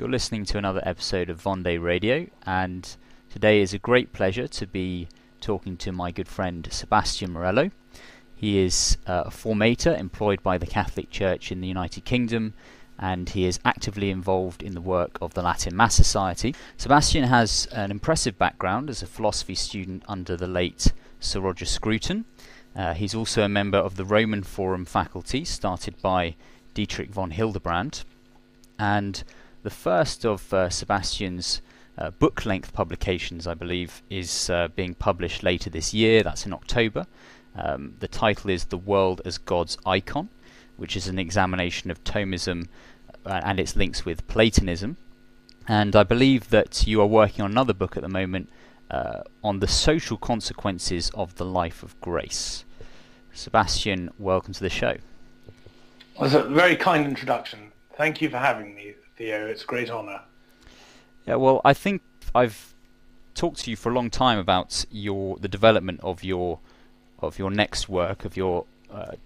You're listening to another episode of Vendée Radio, and today is a great pleasure to be talking to my good friend Sebastian Morello. He is a formator employed by the Catholic Church in the United Kingdom, and he is actively involved in the work of the Latin Mass Society. Sebastian has an impressive background as a philosophy student under the late Sir Roger Scruton. He's also a member of the Roman Forum faculty, started by Dietrich von Hildebrand, and the first of Sebastian's book-length publications, I believe, is being published later this year. That's in October. The title is The World as God's Icon, which is an examination of Thomism and its links with Platonism. And I believe that you are working on another book at the moment on the social consequences of the life of grace. Sebastian, welcome to the show. Well, that's a very kind introduction. Thank you for having me, Theo. It's a great honour. Yeah, well, I think I've talked to you for a long time about the development of your next work, of your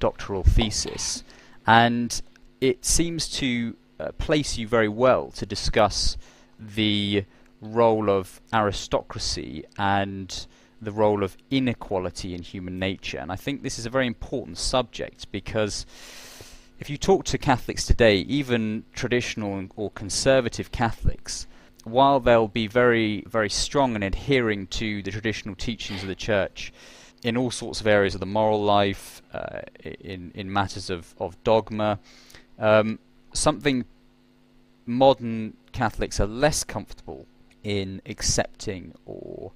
doctoral thesis, and it seems to place you very well to discuss the role of aristocracy and the role of inequality in human nature. And I think this is a very important subject because if you talk to Catholics today, even traditional or conservative Catholics, while they'll be very, very strong in adhering to the traditional teachings of the Church in all sorts of areas of the moral life, in matters of dogma, something modern Catholics are less comfortable in accepting or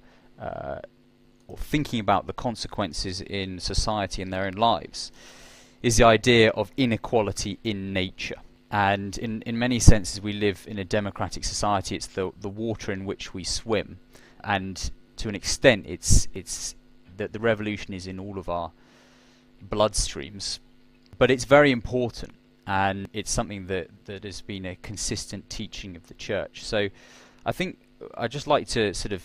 thinking about the consequences in society and their own lives is the idea of inequality in nature. And in many senses we live in a democratic society. It's the water in which we swim, and to an extent it's that the revolution is in all of our bloodstreams. But it's very important, and it's something that has been a consistent teaching of the Church. So I think I'd just like to sort of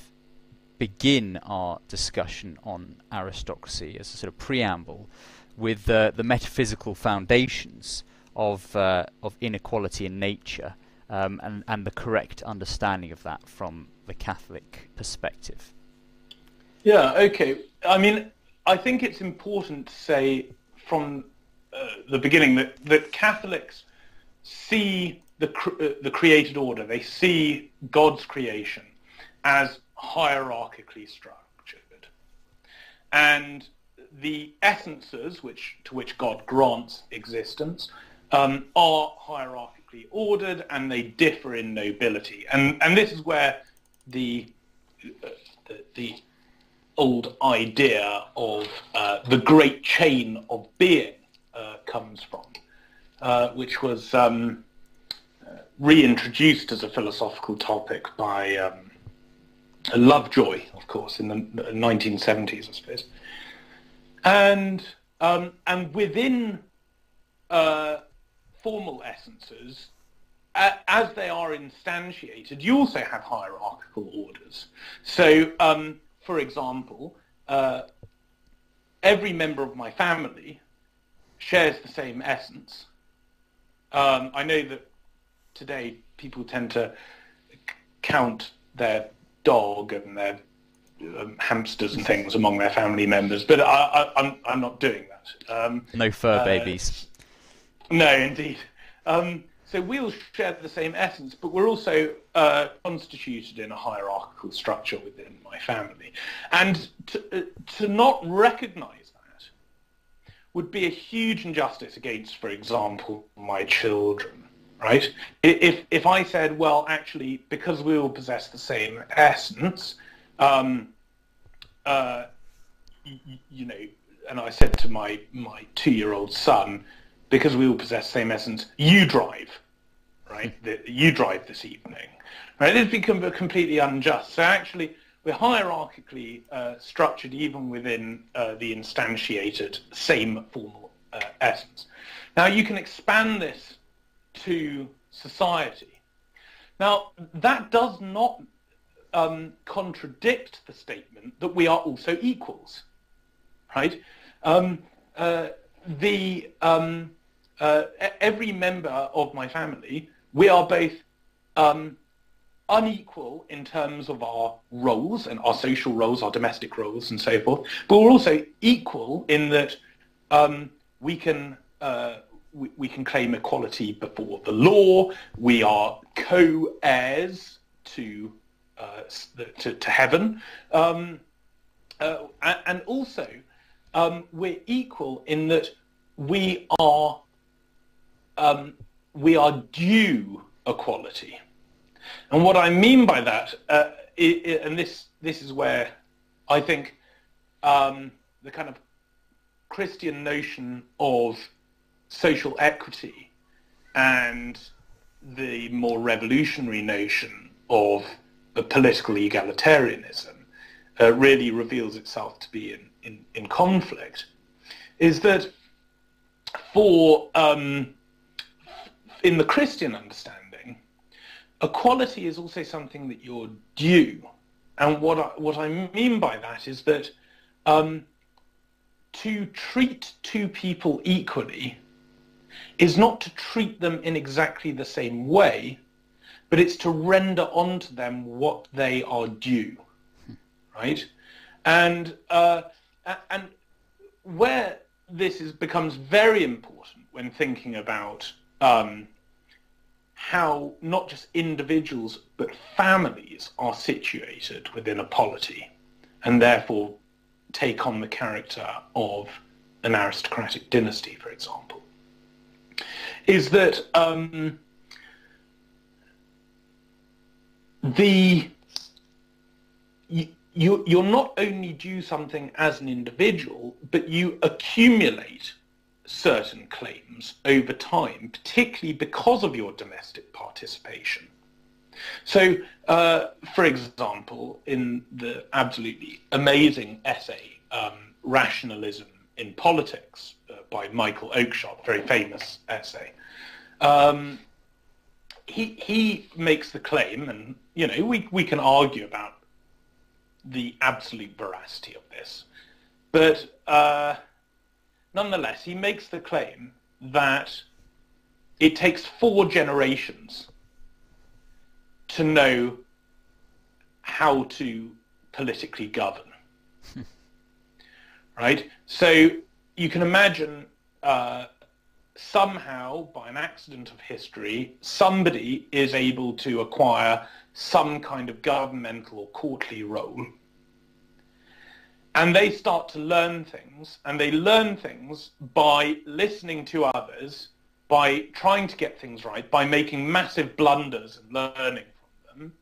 begin our discussion on aristocracy as a sort of preamble with the metaphysical foundations of inequality in nature, and the correct understanding of that from the Catholic perspective. Yeah, okay. I mean, I think it's important to say from the beginning that Catholics see the created order, they see God's creation as hierarchically structured. And the essences to which God grants existence are hierarchically ordered, and they differ in nobility. And this is where the old idea of the great chain of being comes from, which was reintroduced as a philosophical topic by Lovejoy, of course, in the 1970s, I suppose. And within formal essences, as they are instantiated, you also have hierarchical orders. So, for example, every member of my family shares the same essence. I know that today people tend to count their dog and their hamsters and things among their family members, but I'm not doing that. No fur babies. No, indeed. So we all share the same essence, but we're also constituted in a hierarchical structure within my family. And to not recognise that would be a huge injustice against, for example, my children, right? If I said, well, actually, because we all possess the same essence, you know, and I said to my 2-year-old son, because we all possess the same essence, you drive, right? You drive this evening, right? It's become completely unjust. So actually, we're hierarchically structured even within the instantiated same formal essence. Now, you can expand this to society. Now, that does not contradict the statement that we are also equals, right? Every member of my family, we are both unequal in terms of our roles and our social roles, our domestic roles and so forth, but we're also equal in that we can claim equality before the law. We are co-heirs to heaven, and also we're equal in that we are due equality. And what I mean by that, and this is where I think the kind of Christian notion of social equity and the more revolutionary notion of political egalitarianism really reveals itself to be in conflict, is that in the Christian understanding, equality is also something that you're due. And what I mean by that is that to treat two people equally is not to treat them in exactly the same way, but it's to render onto them what they are due, right? And where this becomes very important when thinking about how not just individuals but families are situated within a polity, and therefore take on the character of an aristocratic dynasty, for example, is that you're not only due something as an individual, but you accumulate certain claims over time, particularly because of your domestic participation. So, for example, in the absolutely amazing essay, Rationalism in Politics, by Michael Oakeshott, very famous essay, he makes the claim, and we can argue about the absolute veracity of this, but nonetheless, he makes the claim that it takes 4 generations to know how to politically govern. Right? So you can imagine somehow, by an accident of history, somebody is able to acquire some kind of governmental or courtly role. And they start to learn things, and they learn things by listening to others, by trying to get things right, by making massive blunders and learning from them.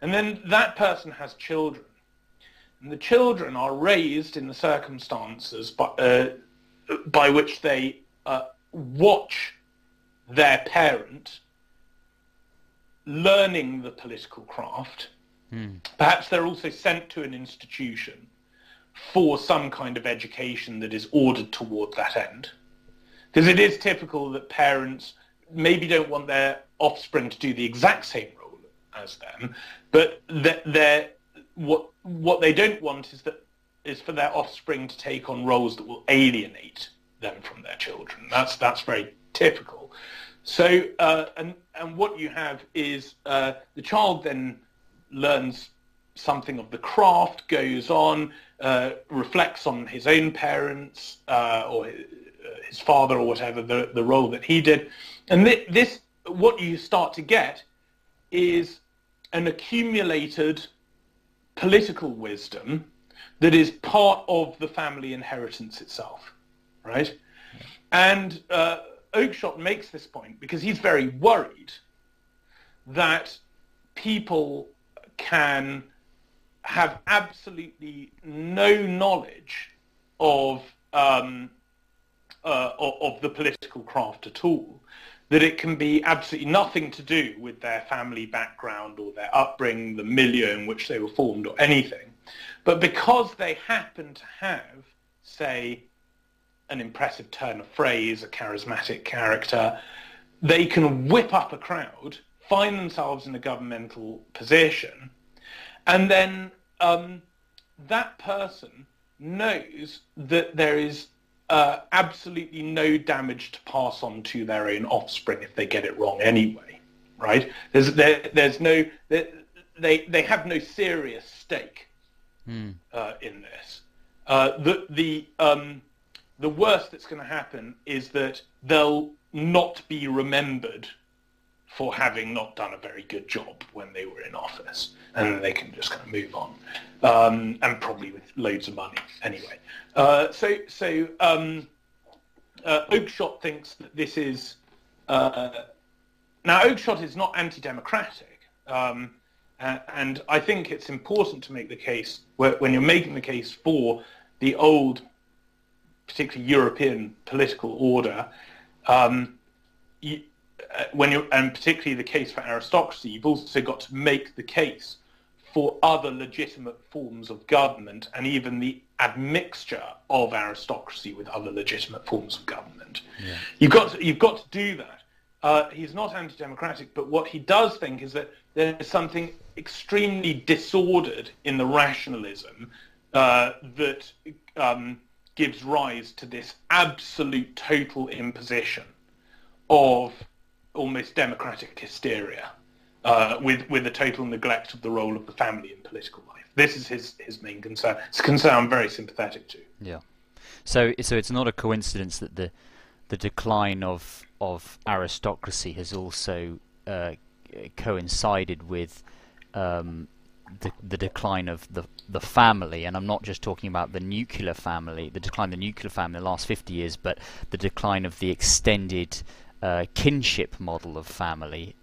And then that person has children. And the children are raised in the circumstances by which they watch their parent learning the political craft. Perhaps they're also sent to an institution for some kind of education that is ordered toward that end. Because it is typical that parents maybe don't want their offspring to do the exact same role as them, but what they don't want is for their offspring to take on roles that will alienate them from their children. That's very typical. So and what you have is the child then learns something of the craft, goes on, reflects on his own parents or his father or whatever, the role that he did. And this, what you start to get is an accumulated political wisdom that is part of the family inheritance itself, right? And Oakeshott makes this point because he's very worried that people can have absolutely no knowledge of the political craft at all, that it can be absolutely nothing to do with their family background or their upbringing, the milieu in which they were formed or anything. But because they happen to have, say, an impressive turn of phrase, a charismatic character, they can whip up a crowd, find themselves in a governmental position, and then that person knows that there is absolutely no damage to pass on to their own offspring if they get it wrong anyway, right? There's no they have no serious stake in this. The worst that's going to happen is that they'll not be remembered for having not done a very good job when they were in office, and they can just kind of move on, and probably with loads of money anyway. Oakeshott thinks that this is now Oakeshott is not anti-democratic, and I think it's important to make the case when you're making the case for the old, particularly European political order. And particularly the case for aristocracy, you've also got to make the case for other legitimate forms of government, and even the admixture of aristocracy with other legitimate forms of government. Yeah. You've got to do that. He's not anti-democratic, but what he does think is that there is something extremely disordered in the rationalism that gives rise to this absolute total imposition of almost democratic hysteria, with a total neglect of the role of the family in political life. This is his main concern. It's a concern I'm very sympathetic to. Yeah. So it's not a coincidence that the decline of aristocracy has also coincided with the decline of the family, and I'm not just talking about the nuclear family, the decline of the nuclear family in the last 50 years, but the decline of the extended kinship model of family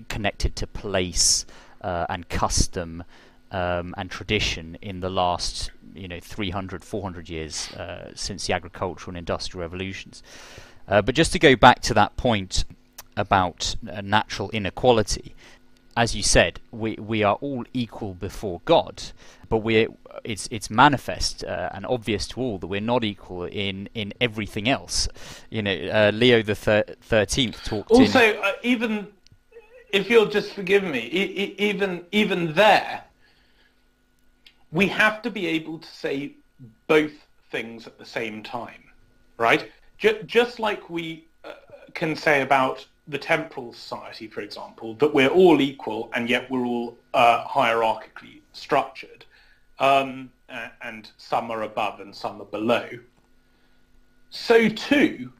connected to place and custom and tradition in the last 300, 400 years since the agricultural and industrial revolutions. But just to go back to that point about natural inequality, as you said, we are all equal before God, but it's manifest and obvious to all that we're not equal in everything else. Leo the 13th talked. Also, even if you'll just forgive me, even there, we have to be able to say both things at the same time, right? Just like we can say about the temporal society, for example, that we're all equal and yet we're all hierarchically structured, and some are above and some are below. So too,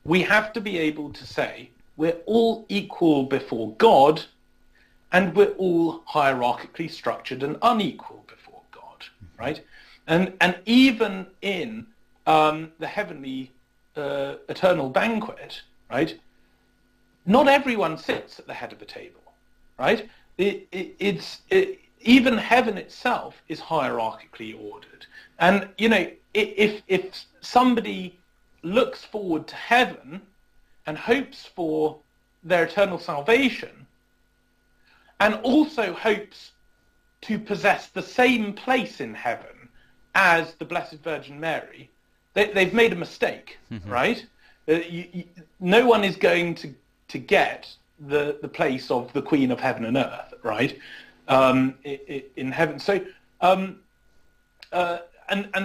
we have to be able to say we're all equal before God and we're all hierarchically structured and unequal before God, right? And even in the heavenly eternal banquet, right? Not everyone sits at the head of the table, right? Even heaven itself is hierarchically ordered. And, if somebody looks forward to heaven and hopes for their eternal salvation, and also hopes to possess the same place in heaven as the Blessed Virgin Mary, they've made a mistake, right? No one is going to get the place of the Queen of Heaven and Earth, right? In heaven. So, and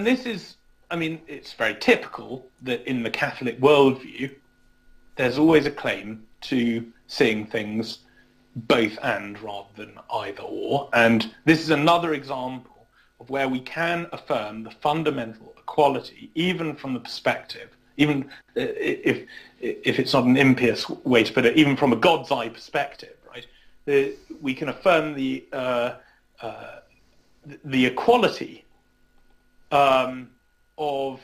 this is, it's very typical that in the Catholic worldview, there's always a claim to seeing things both and rather than either or. And this is another example of where we can affirm the fundamental equality, even from the perspective, even if it's not an impious way to put it, even from a God's eye perspective, right? We can affirm the equality of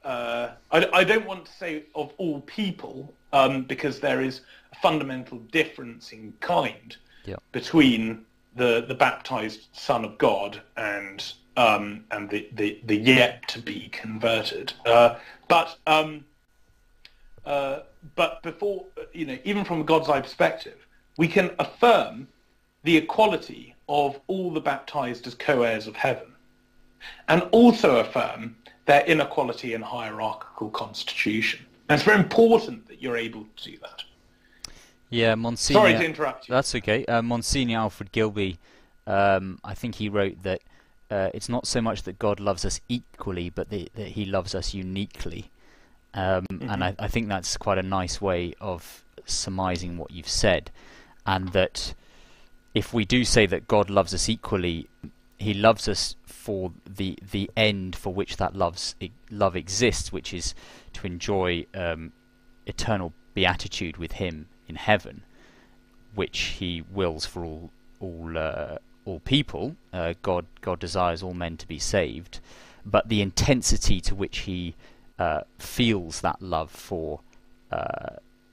I don't want to say of all people, because there is a fundamental difference in kind between the baptized Son of God and the yet to be converted. But before, even from God's eye perspective, we can affirm the equality of all the baptized as co-heirs of heaven, and also affirm their inequality and hierarchical constitution. And it's very important that you're able to do that. Yeah, Monsignor... Sorry to interrupt you. That's okay. Monsignor Alfred Gilby, I think he wrote that it's not so much that God loves us equally, but that he loves us uniquely. And I think that's quite a nice way of surmising what you've said. and that if we do say that God loves us equally, he loves us for the end for which that love exists, which is to enjoy eternal beatitude with him in heaven, which he wills for all people. God desires all men to be saved, but the intensity to which he feels that love for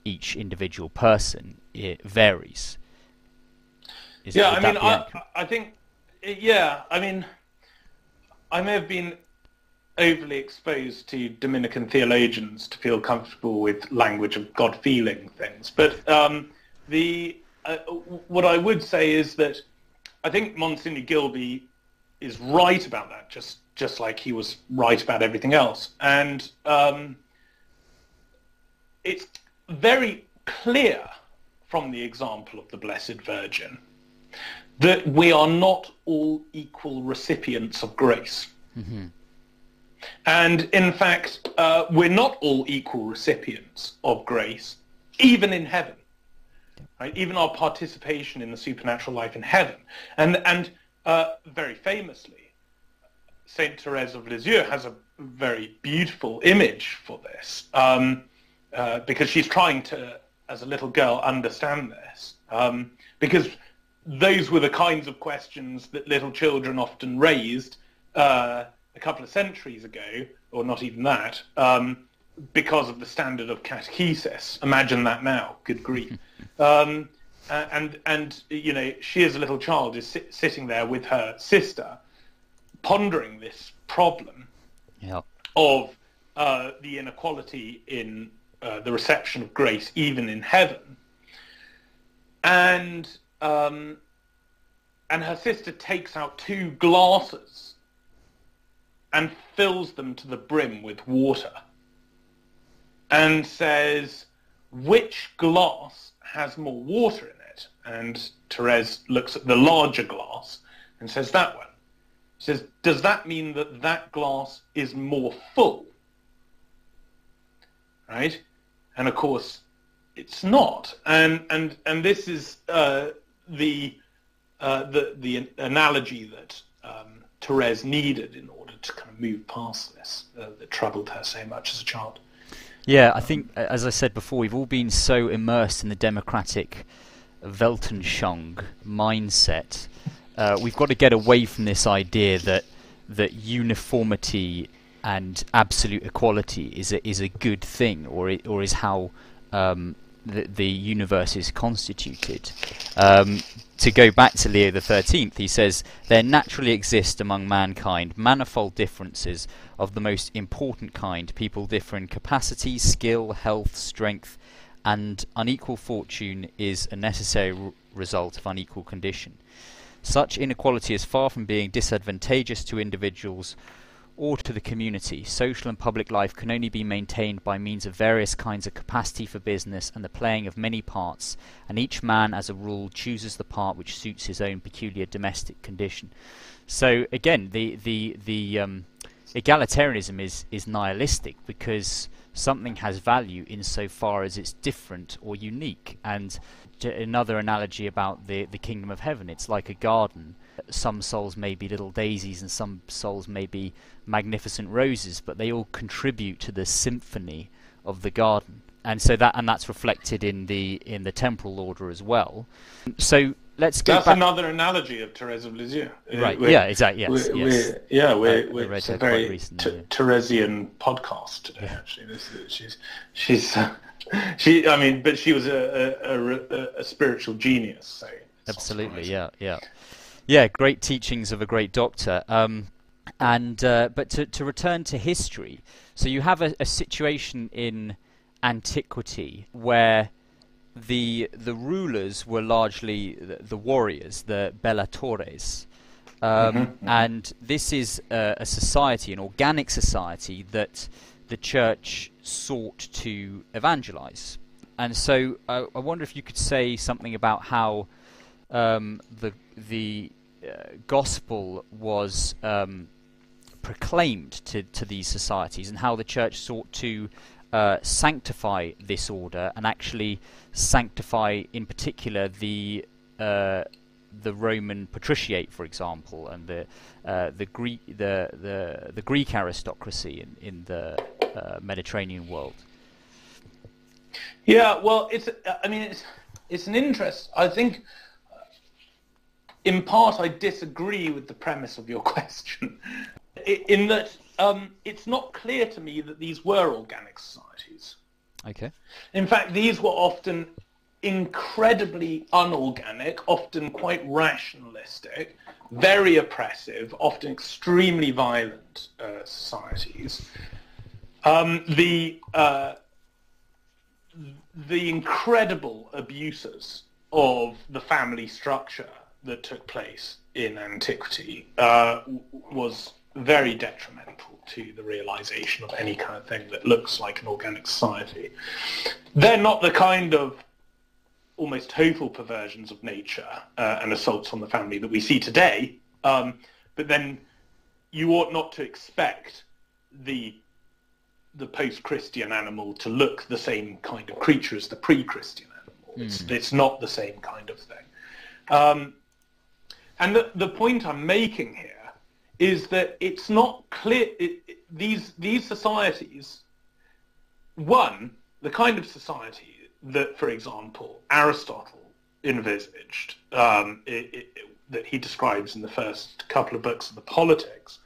each individual person, it varies. I think, I mean, I may have been overly exposed to Dominican theologians to feel comfortable with language of God feeling things, but what I would say is that I think Monsignor Gilby is right about that, just like he was right about everything else, and it's very clear from the example of the Blessed Virgin that we are not all equal recipients of grace. Mm-hmm. And in fact, we're not all equal recipients of grace, even in heaven. Right? Even our participation in the supernatural life in heaven. And very famously, Saint Therese of Lisieux has a very beautiful image for this, because she's trying to, as a little girl, understand this. Because those were the kinds of questions that little children often raised a couple of centuries ago, or not even that, because of the standard of catechesis. Imagine that now, good grief. And you know, she as a little child is sitting there with her sister, pondering this problem of the inequality in the reception of grace, even in heaven. And her sister takes out 2 glasses and fills them to the brim with water and says, which glass has more water in it? And Therese looks at the larger glass and says, that one. She says, does that mean that that glass is more full? Right? And of course, it's not. And this is the analogy that Therese needed in order to kind of move past this that troubled her so much as a child. Yeah, I think, as I said before, we've all been so immersed in the democratic Weltanschauung mindset. We've got to get away from this idea that uniformity and absolute equality is a good thing, or is how the universe is constituted. To go back to Leo XIII, he says, there naturally exist among mankind manifold differences of the most important kind. People differ in capacity, skill, health, strength, and unequal fortune is a necessary result of unequal condition. Such inequality is far from being disadvantageous to individuals or to the community. Social and public life can only be maintained by means of various kinds of capacity for business and the playing of many parts, and each man, as a rule, chooses the part which suits his own peculiar domestic condition. So again, the egalitarianism is nihilistic, because something has value insofar as it's different or unique. And another analogy about the kingdom of heaven, it's like a garden. Some souls may be little daisies and some souls may be magnificent roses, but they all contribute to the symphony of the garden. And so that's reflected in the temporal order as well. So let's go back. That's another analogy of Therese of Lisieux. Right. Yeah. Exactly. Yes. We're it's a very Theresian podcast today. Yeah. Actually, but she was a spiritual genius. So absolutely. Yeah. Great teachings of a great doctor. But to return to history, so you have a situation in antiquity where the rulers were largely the warriors, the bellatores, and this is a society, an organic society that the church sought to evangelize. And so I wonder if you could say something about how the gospel was proclaimed to these societies, and how the church sought to sanctify this order and actually sanctify, in particular, the Roman patriciate, for example, and the Greek aristocracy in the Mediterranean world. Yeah, well, it's an interest. I think, in part, I disagree with the premise of your question, in that it's not clear to me that these were organic societies. Okay. In fact, these were often incredibly unorganic, often quite rationalistic, very oppressive, often extremely violent societies. The incredible abuses of the family structure that took place in antiquity was very detrimental to the realization of any kind of thing that looks like an organic society. They're not the kind of almost total perversions of nature and assaults on the family that we see today, but then you ought not to expect the post-Christian animal to look the same kind of creature as the pre-Christian animal. It's not the same kind of thing. And the point I'm making here is that it's not clear, these societies, one, the kind of society that, for example, Aristotle envisaged, that he describes in the first couple of books of the Politics,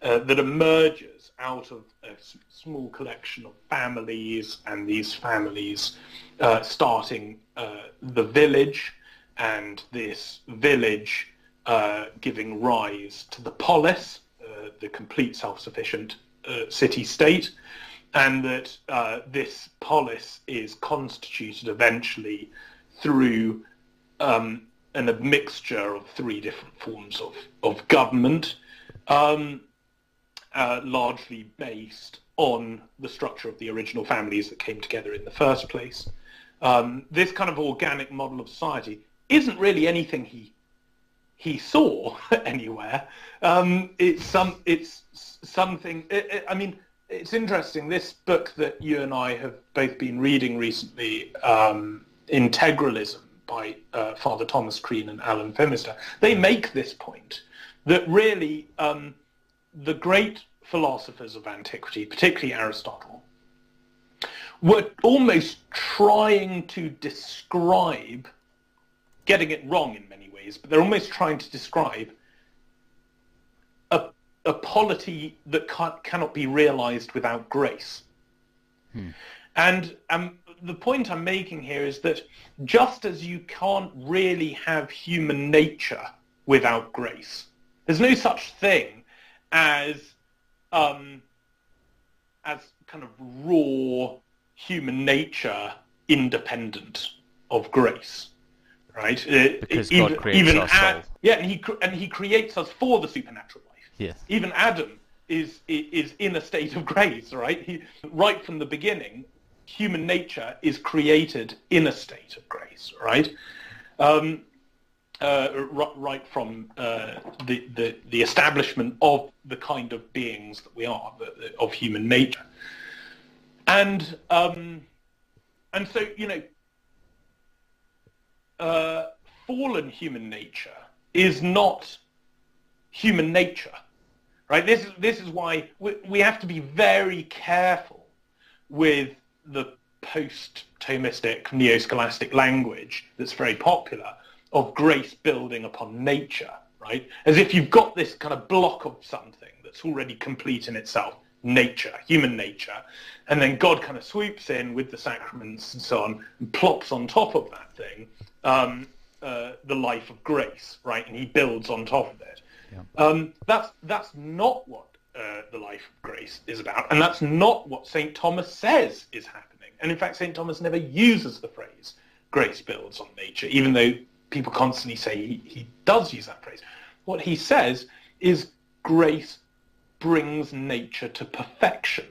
that emerges out of a small collection of families, and these families starting the village, and this village giving rise to the polis, the complete self-sufficient city-state, and that this polis is constituted eventually through an admixture of three different forms of government, largely based on the structure of the original families that came together in the first place. This kind of organic model of society isn't really anything he saw anywhere. It's something. It's interesting. This book that you and I have both been reading recently, Integralism by Father Thomas Crean and Alan Phimister, they make this point that really the great philosophers of antiquity, particularly Aristotle, were almost trying to describe, getting it wrong in many ways, but they're almost trying to describe a polity that cannot be realized without grace. And the point I'm making here is that just as you can't really have human nature without grace, there's no such thing as kind of raw human nature independent of grace, right? Because God creates our soul. Yeah, and he creates us for the supernatural life. Yes. Even Adam is in a state of grace, right? Right from the beginning, human nature is created in a state of grace, right? Right from the establishment of the kind of beings that we are, of human nature, and so fallen human nature is not human nature, right? This is why we have to be very careful with the post-Thomistic, neo-scholastic language that's very popular of grace building upon nature, right? As if you've got this kind of block of something that's already complete in itself, nature, human nature, and then God kind of swoops in with the sacraments and so on and plops on top of that thing the life of grace, right? And he builds on top of it. Yeah. That's not what the life of grace is about, and that's not what St. Thomas says is happening. And in fact, St. Thomas never uses the phrase grace builds on nature, even though people constantly say he does use that phrase. What he says is grace brings nature to perfection.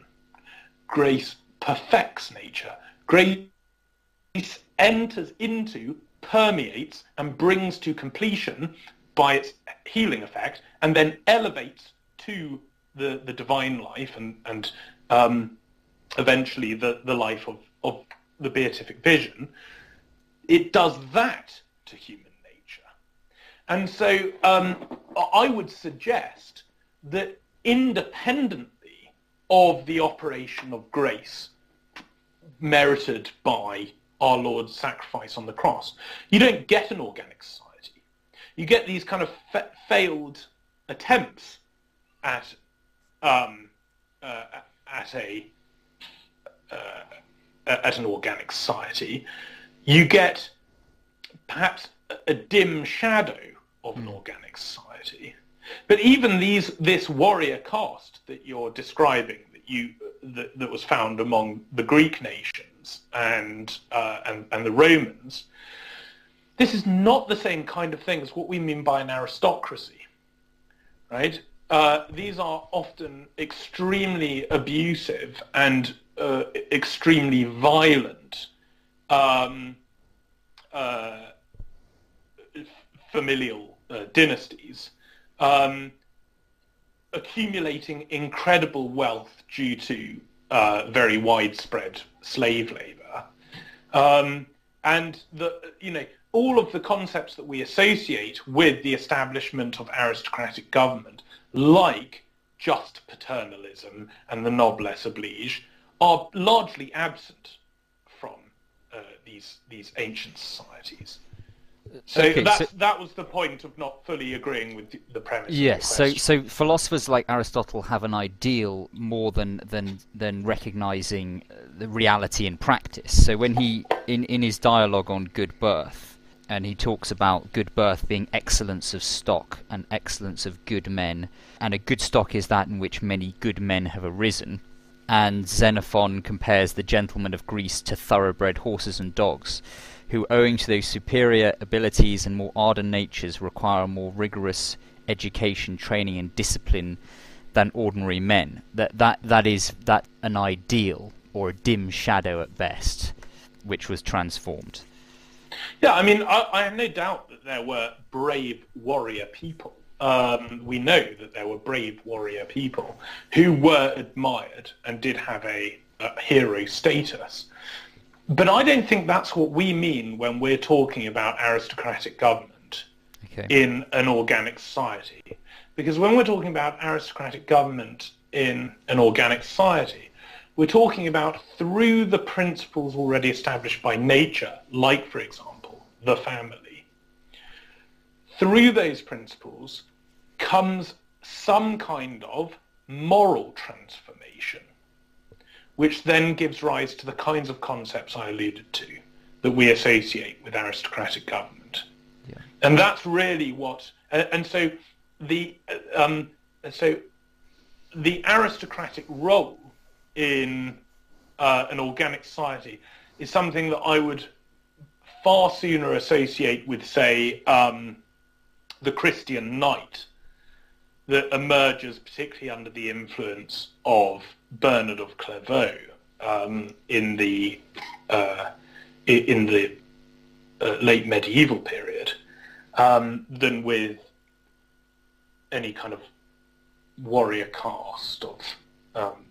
Grace perfects nature. Grace enters into, permeates, and brings to completion by its healing effect, and then elevates to the divine life and eventually the life of the beatific vision, it does that to human nature. And so I would suggest that independently of the operation of grace merited by our Lord's sacrifice on the cross, you don't get an organic society. You get these kind of failed attempts at an organic society. You get perhaps a dim shadow of an organic society. But even this warrior caste that you're describing, that was found among the Greek nations and the Romans, this is not the same kind of thing as what we mean by an aristocracy, right? These are often extremely abusive and extremely violent familial dynasties, accumulating incredible wealth due to very widespread slave labor, and all of the concepts that we associate with the establishment of aristocratic government, like just paternalism and the noblesse oblige, are largely absent from these ancient societies. So, okay, that was the point of not fully agreeing with the premise. Yes, of the so philosophers like Aristotle have an ideal more than recognizing the reality in practice. So when he in his dialogue on good birth, and he talks about good birth being excellence of stock and excellence of good men, and a good stock is that in which many good men have arisen. And Xenophon compares the gentlemen of Greece to thoroughbred horses and dogs, who, owing to those superior abilities and more ardent natures, require a more rigorous education, training, and discipline than ordinary men. That is an ideal, or a dim shadow at best, which was transformed. Yeah, I mean, I have no doubt that there were brave warrior people. We know that there were brave warrior people who were admired and did have a hero status. But I don't think that's what we mean when we're talking about aristocratic government in an organic society. Because when we're talking about aristocratic government in an organic society, we're talking about through the principles already established by nature, like, for example, the family. Through those principles comes some kind of moral transformation, which then gives rise to the kinds of concepts I alluded to that we associate with aristocratic government. Yeah. And that's really what... And so the aristocratic role in an organic society is something that I would far sooner associate with, say, the Christian knight that emerges particularly under the influence of Bernard of Clairvaux in the late medieval period, than with any kind of warrior caste of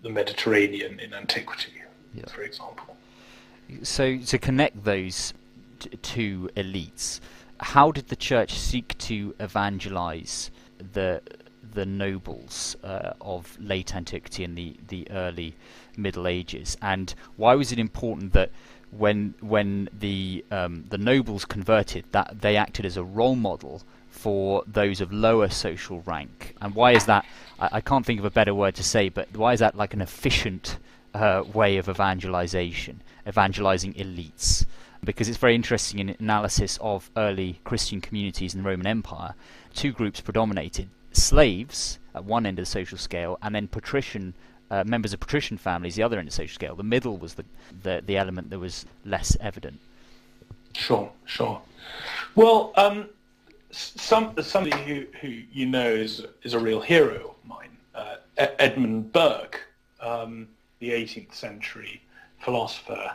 the Mediterranean in antiquity, for example. So to connect those two elites, how did the church seek to evangelize the nobles of late antiquity and the early Middle Ages, and why was it important that when the nobles converted, that they acted as a role model for those of lower social rank? And why is that? I can't think of a better word to say, but why is that like an efficient way of evangelizing elites? Because it's very interesting in analysis of early Christian communities in the Roman Empire. Two groups predominated: slaves at one end of the social scale, and then patrician members of patrician families the other end of the social scale. The middle was the element that was less evident. Sure. Well, somebody who you know is a real hero of mine, Edmund Burke, the 18th century philosopher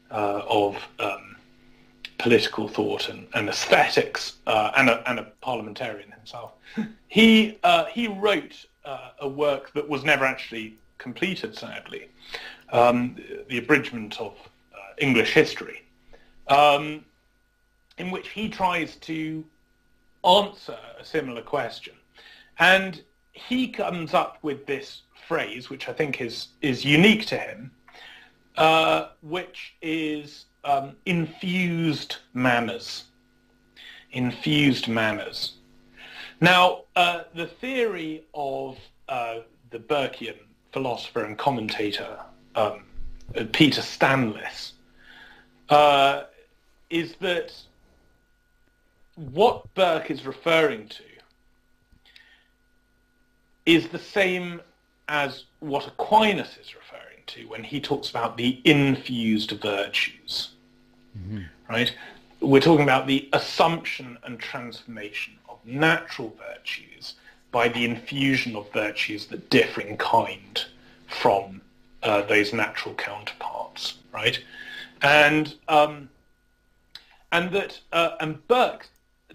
of political thought and aesthetics, and a parliamentarian himself. He wrote a work that was never actually completed, sadly, the abridgment of English history, in which he tries to answer a similar question. And he comes up with this phrase, which I think is unique to him, which is infused manners. Infused manners. Now, the theory of the Burkean philosopher and commentator Peter Stanlis is that what Burke is referring to is the same as what Aquinas is referring to when he talks about the infused virtues, right? We're talking about the assumption and transformation of natural virtues by the infusion of virtues that differ in kind from those natural counterparts, right? And Burke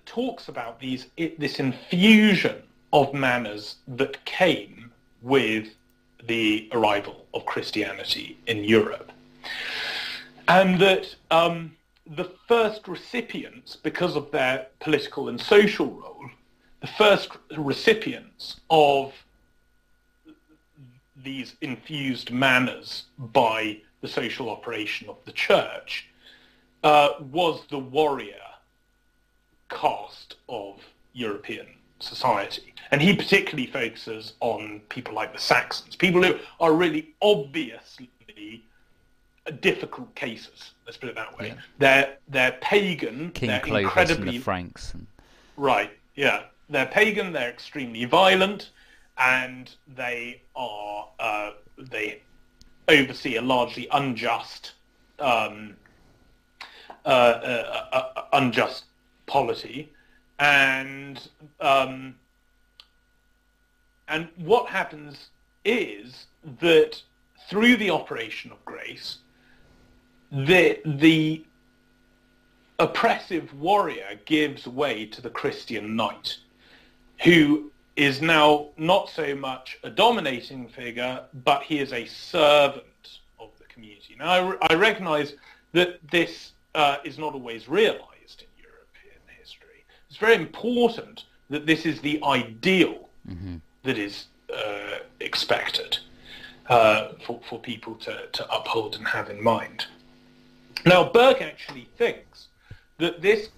talks about this infusion of manners that came with the arrival of Christianity in Europe, and that the first recipients, because of their political and social role, the first recipients of these infused manners by the social operation of the church was the warrior caste of European society. And he particularly focuses on people like the Saxons, people who are really obviously difficult cases, let's put it that way. Yeah. They're pagan, King they're Clovis incredibly... and the Franks. Right, yeah. They're pagan, they're extremely violent, and they oversee a largely unjust unjust polity, and what happens is that through the operation of grace, the oppressive warrior gives way to the Christian knight, who is now not so much a dominating figure, but he is a servant of the community. Now, I recognize that this is not always realized in European history. It's very important that this is the ideal that is expected for people to uphold and have in mind. Now, Burke actually thinks that this,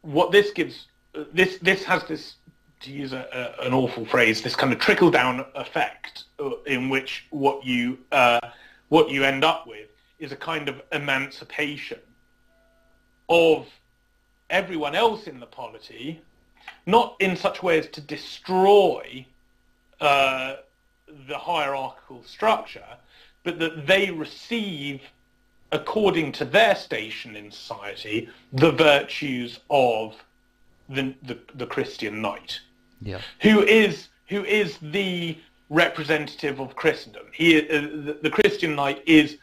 what this gives, this has this, to use an awful phrase, this kind of trickle-down effect in which what you end up with is a kind of emancipation of everyone else in the polity, not in such a way as to destroy the hierarchical structure, but that they receive, according to their station in society, the virtues of the Christian knight, who is the representative of Christendom. The Christian knight is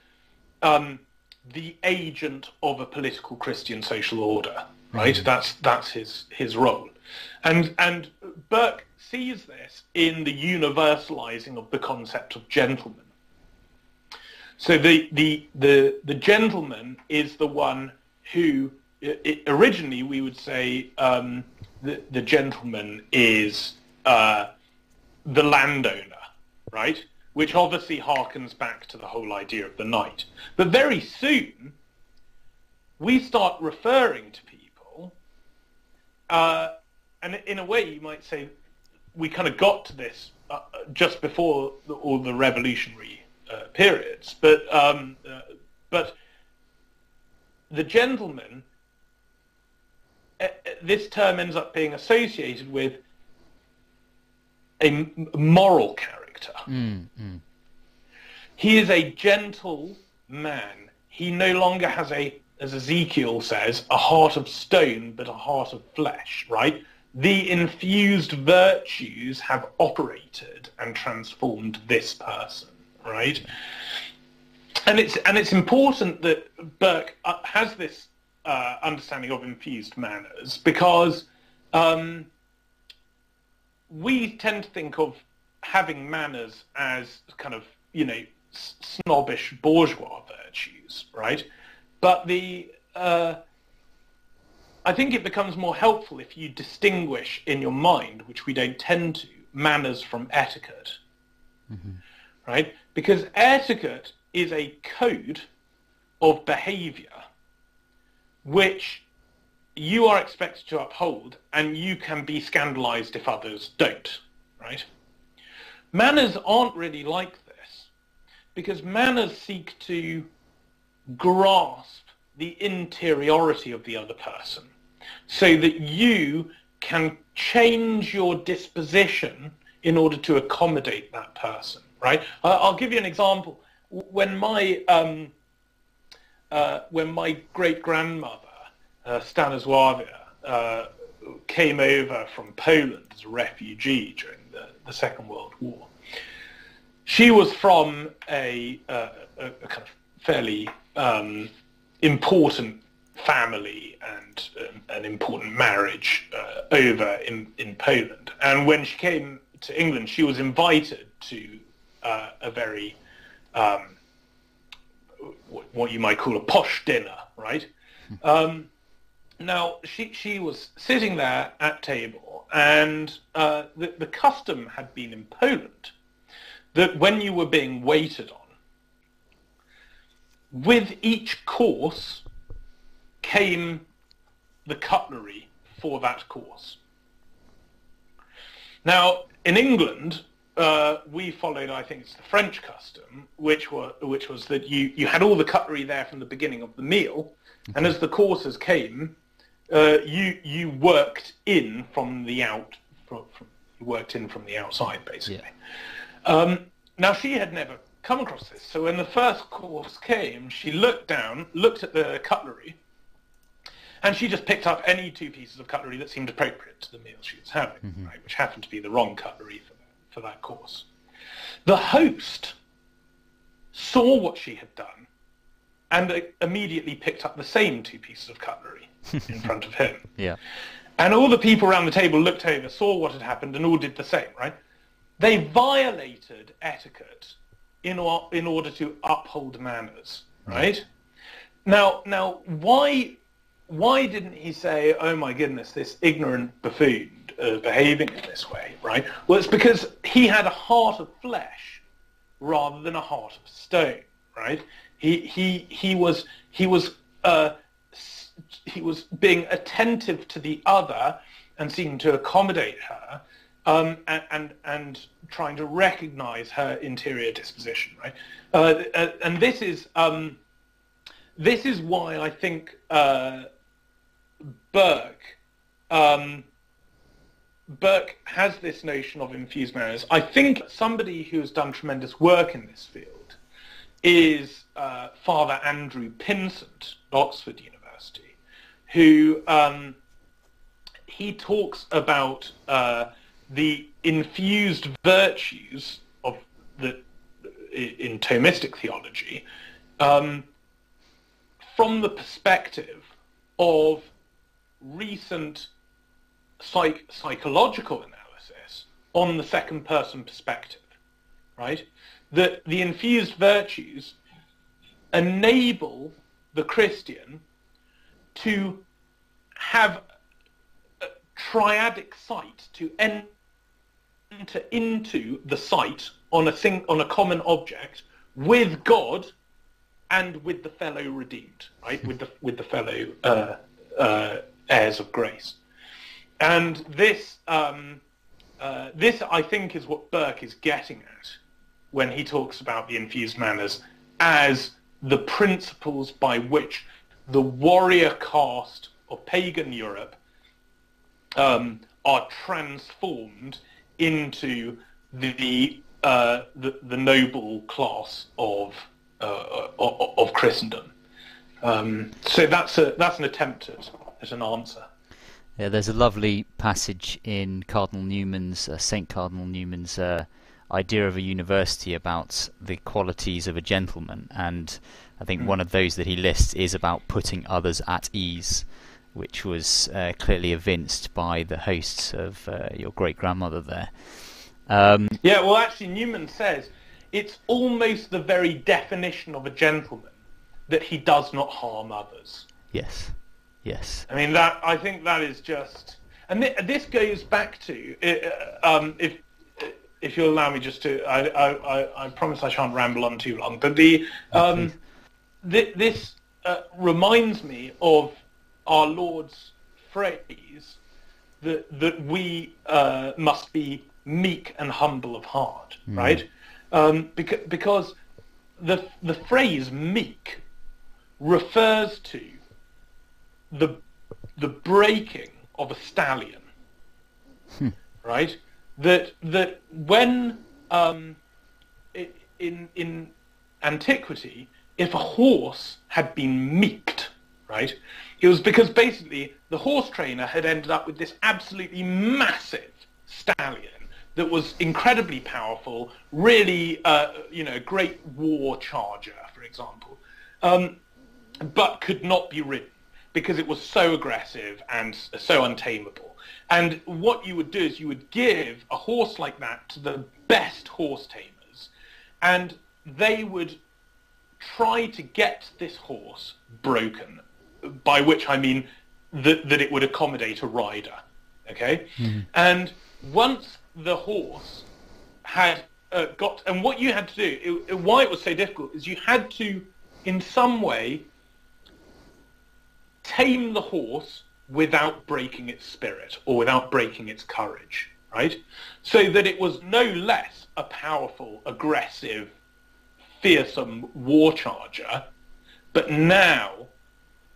the agent of a political Christian social order, right? That's his role, and Burke sees this in the universalizing of the concept of gentleman. So the gentleman is the one who, originally we would say the gentleman is the landowner, right? Which obviously harkens back to the whole idea of the knight. But very soon, we start referring to people, and in a way you might say we kind of got to this just before all the revolutionary periods, but the gentleman, this term ends up being associated with a moral character. He is a gentle man. He no longer has as Ezekiel says, a heart of stone, but a heart of flesh, right? The infused virtues have operated and transformed this person, right? And it's important that Burke has this understanding of infused manners, because we tend to think of having manners as kind of, snobbish bourgeois virtues, right? But I think it becomes more helpful if you distinguish in your mind, which we don't tend to, manners from etiquette, right? Because etiquette is a code of behavior which you are expected to uphold, and you can be scandalized if others don't, right? Manners aren't really like this, because manners seek to grasp the interiority of the other person so that you can change your disposition in order to accommodate that person, right? I'll give you an example. When my great-grandmother, Stanisławia, came over from Poland as a refugee during the Second World War, she was from a kind of fairly important family and an important marriage over in Poland. And when she came to England, she was invited to a very what you might call a posh dinner, right? Now she was sitting there at table, and the custom had been in Poland that when you were being waited on, with each course came the cutlery for that course. Now, in England, we followed, I think it's the French custom, which was that you had all the cutlery there from the beginning of the meal, and as the courses came, you worked in from the outside, basically. Yeah. Now, she had never come across this, so when the first course came, she looked down, looked at the cutlery, and she just picked up any two pieces of cutlery that seemed appropriate to the meal she was having, right, which happened to be the wrong cutlery for that course. The host saw what she had done and immediately picked up the same two pieces of cutlery in front of him. Yeah. And all the people around the table looked over, saw what had happened, and all did the same, right? They violated etiquette in order to uphold manners, right? Now, why didn't he say, "Oh my goodness, this ignorant buffoon behaving in this way," right? Well, it's because he had a heart of flesh rather than a heart of stone, right? He was being attentive to the other and seeking to accommodate her, and trying to recognize her interior disposition, right? And this is why I think Burke has this notion of infused manners. I think somebody who has done tremendous work in this field is Father Andrew Pinsent at Oxford University, who he talks about the infused virtues in Thomistic theology from the perspective of recent psychological analysis on the second person perspective, right? That the infused virtues enable the Christian to have a triadic sight, to enter into the sight on a common object with God and with the fellow redeemed, right? with the fellow heirs of grace. And this I think is what Burke is getting at when he talks about the infused manners as the principles by which the warrior caste of pagan Europe are transformed into the noble class of Christendom. So that's an attempt at an answer. Yeah, there's a lovely passage in Cardinal Newman's, St. Cardinal Newman's idea of a university about the qualities of a gentleman, and I think one of those that he lists is about putting others at ease, which was clearly evinced by the hosts of your great-grandmother there. Yeah, well, actually, Newman says it's almost the very definition of a gentleman that he does not harm others. Yes, yes. I mean, I think that is just... And this goes back to, if you'll allow me just to... I promise I shan't ramble on too long, but this reminds me of our Lord's phrase that we must be meek and humble of heart, right? Because the phrase meek refers to the breaking of a stallion, right? That when in antiquity, if a horse had been meeked, right, it was because basically the horse trainer had ended up with this absolutely massive stallion that was incredibly powerful, really, great war charger, for example, but could not be ridden because it was so aggressive and so untamable. And what you would do is you would give a horse like that to the best horse tamers, and they would try to get this horse broken, by which I mean that it would accommodate a rider, okay? Mm-hmm. And once the horse had got... And what you had to do, why it was so difficult, is you had to, in some way, tame the horse without breaking its spirit or without breaking its courage, right? So that it was no less a powerful, aggressive, fearsome war charger, but now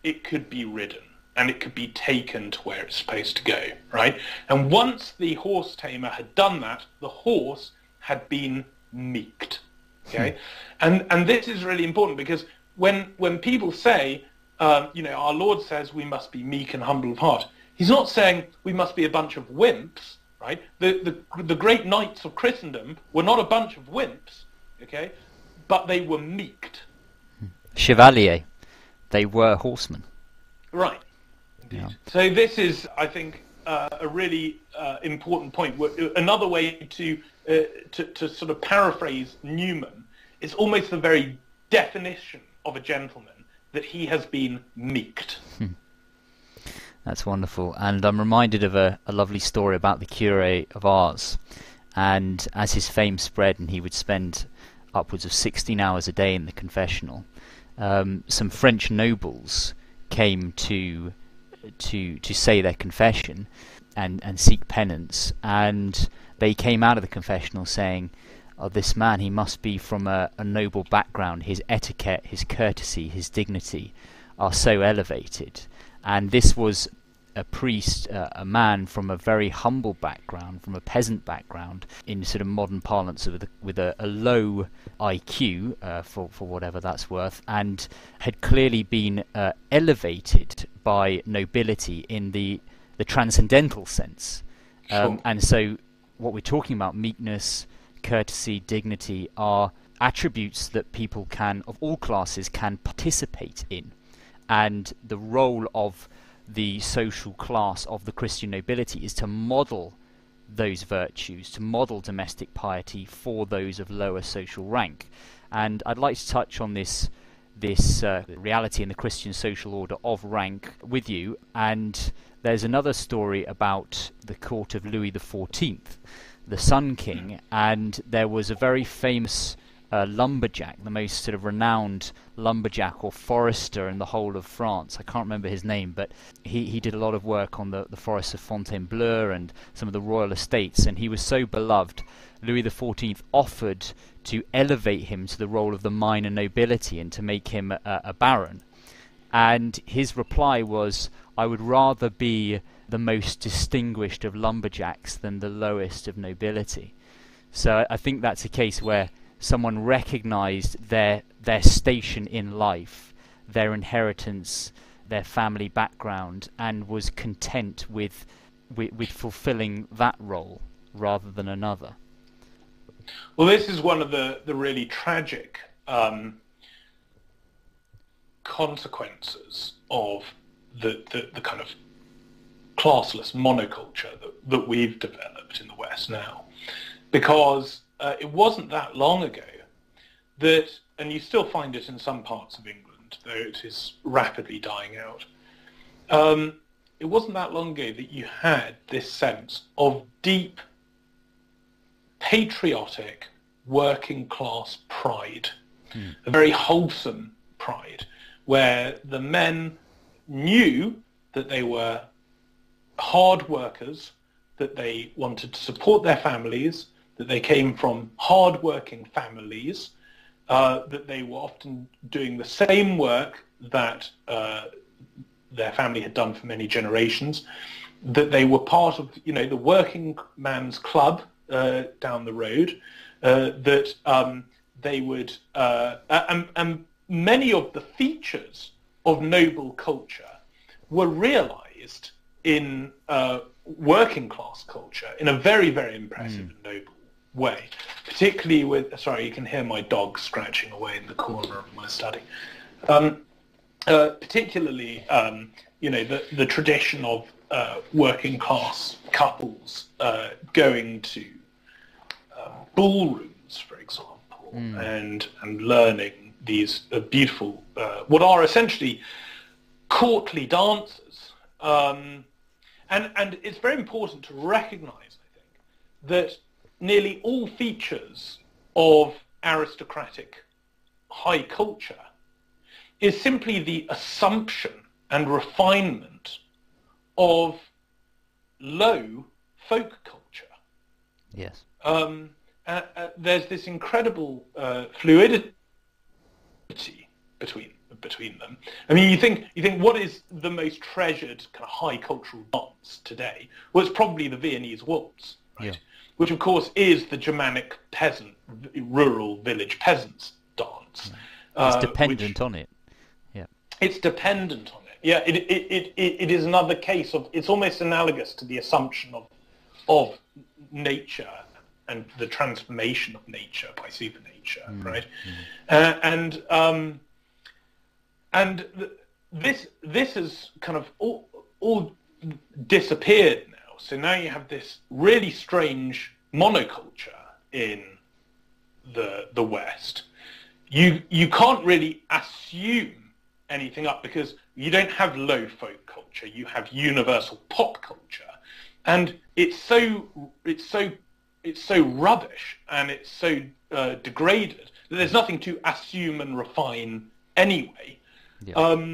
it could be ridden and it could be taken to where it's supposed to go, right? And once the horse tamer had done that, the horse had been meeked, okay? And this is really important because when people say, our Lord says we must be meek and humble of heart, he's not saying we must be a bunch of wimps, right? The great knights of Christendom were not a bunch of wimps, okay? But they were meeked. Chevalier. They were horsemen. Right. Indeed. Yeah. So this is, I think, a really important point. Another way to sort of paraphrase Newman is almost the very definition of a gentleman, that he has been meeked. That's wonderful. And I'm reminded of a lovely story about the curé of Ars. And as his fame spread and he would spend upwards of 16 hours a day in the confessional, some French nobles came to say their confession and seek penance, and they came out of the confessional saying, "Oh, this man, he must be from a noble background. His etiquette, his courtesy, his dignity are so elevated." And this was a priest, a man from a very humble background, from a peasant background, in sort of modern parlance, with a low IQ, for whatever that's worth, and had clearly been elevated by nobility in the transcendental sense. Sure. And so what we're talking about, meekness, courtesy, dignity, are attributes that people of all classes can participate in. And the role of the social class of the Christian nobility is to model those virtues, to model domestic piety for those of lower social rank. And I'd like to touch on this reality in the Christian social order of rank with you. And there's another story about the court of Louis XIV, the Sun King, and there was a very famous lumberjack, the most sort of renowned lumberjack or forester in the whole of France. I can't remember his name, but he did a lot of work on the forests of Fontainebleau and some of the royal estates, and he was so beloved, Louis XIV offered to elevate him to the role of the minor nobility and to make him a baron. And his reply was, "I would rather be the most distinguished of lumberjacks than the lowest of nobility." So I think that's a case where someone recognized their station in life, their inheritance, their family background, and was content with fulfilling that role rather than another. Well, this is one of the really tragic consequences of the kind of classless monoculture that we've developed in the West now, because it wasn't that long ago that, and you still find it in some parts of England, though it is rapidly dying out, it wasn't that long ago that you had this sense of deep, patriotic, working class pride, a very wholesome pride, where the men knew that they were hard workers, that they wanted to support their families, that they came from hard-working families, that they were often doing the same work that their family had done for many generations, that they were part of, the working man's club down the road, that they would, and many of the features of noble culture were realized in working class culture in a very, very impressive and noble way, particularly with, sorry, you can hear my dog scratching away in the corner of my study. Particularly, the tradition of working class couples going to ballrooms, for example, and learning these beautiful, what are essentially courtly dances. And it's very important to recognize, I think, that nearly all features of aristocratic high culture is simply the assumption and refinement of low folk culture. Yes. There's this incredible fluidity between them. I mean, you think what is the most treasured kind of high cultural dance today? Well, it's probably the Viennese waltz, right? Yeah. Which of course is the Germanic peasant, rural village peasants dance. It's dependent on it. Yeah. It's dependent on it. Yeah. It is another case of, it's almost analogous to the assumption of nature and the transformation of nature by supernature, right? And this has kind of all disappeared now. So now you have this really strange monoculture in the West. You can't really assume anything up because you don't have low folk culture. You have universal pop culture, and it's so rubbish and it's so degraded that there's nothing to assume and refine anyway. Yeah.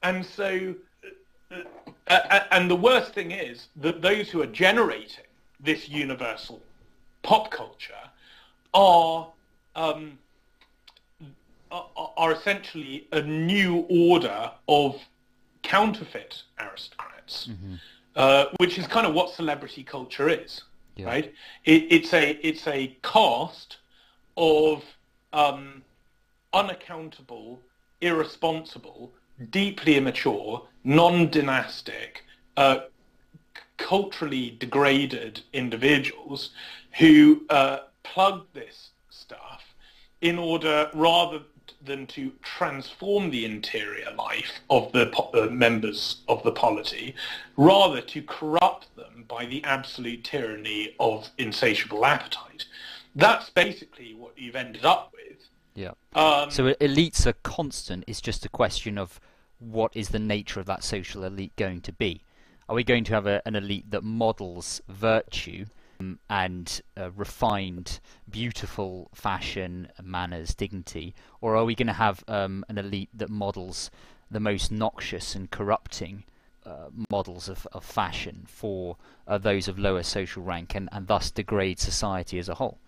And so, and the worst thing is that those who are generating this universal pop culture are essentially a new order of counterfeit aristocrats, which is kind of what celebrity culture is, right? It's a caste of unaccountable, irresponsible, deeply immature, non-dynastic, culturally degraded individuals who plug this stuff in order, rather than to transform the interior life of the members of the polity, rather to corrupt them by the absolute tyranny of insatiable appetite. That's basically what you've ended up with. Yeah. So elites are constant. It's just a question of what is the nature of that social elite going to be. Are we going to have an elite that models virtue and refined, beautiful fashion, manners, dignity, or are we going to have an elite that models the most noxious and corrupting models of fashion for those of lower social rank, and thus degrade society as a whole?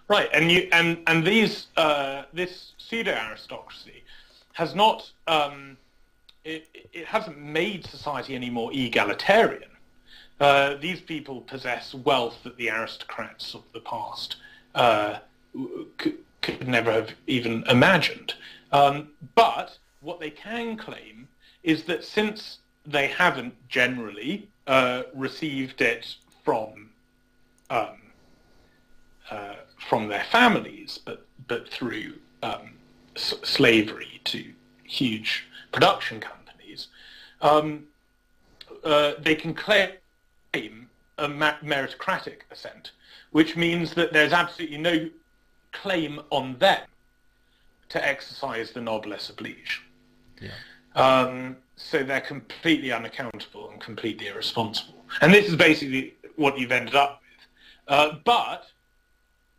Right, and these this pseudo aristocracy has not it hasn't made society any more egalitarian. These people possess wealth that the aristocrats of the past could never have even imagined. But what they can claim is that since they haven't generally received it from their families, but through slavery to huge production companies, they can claim a meritocratic ascent, which means that there's absolutely no claim on them to exercise the noblesse oblige. Yeah. So they're completely unaccountable and completely irresponsible. And this is basically what you've ended up with. But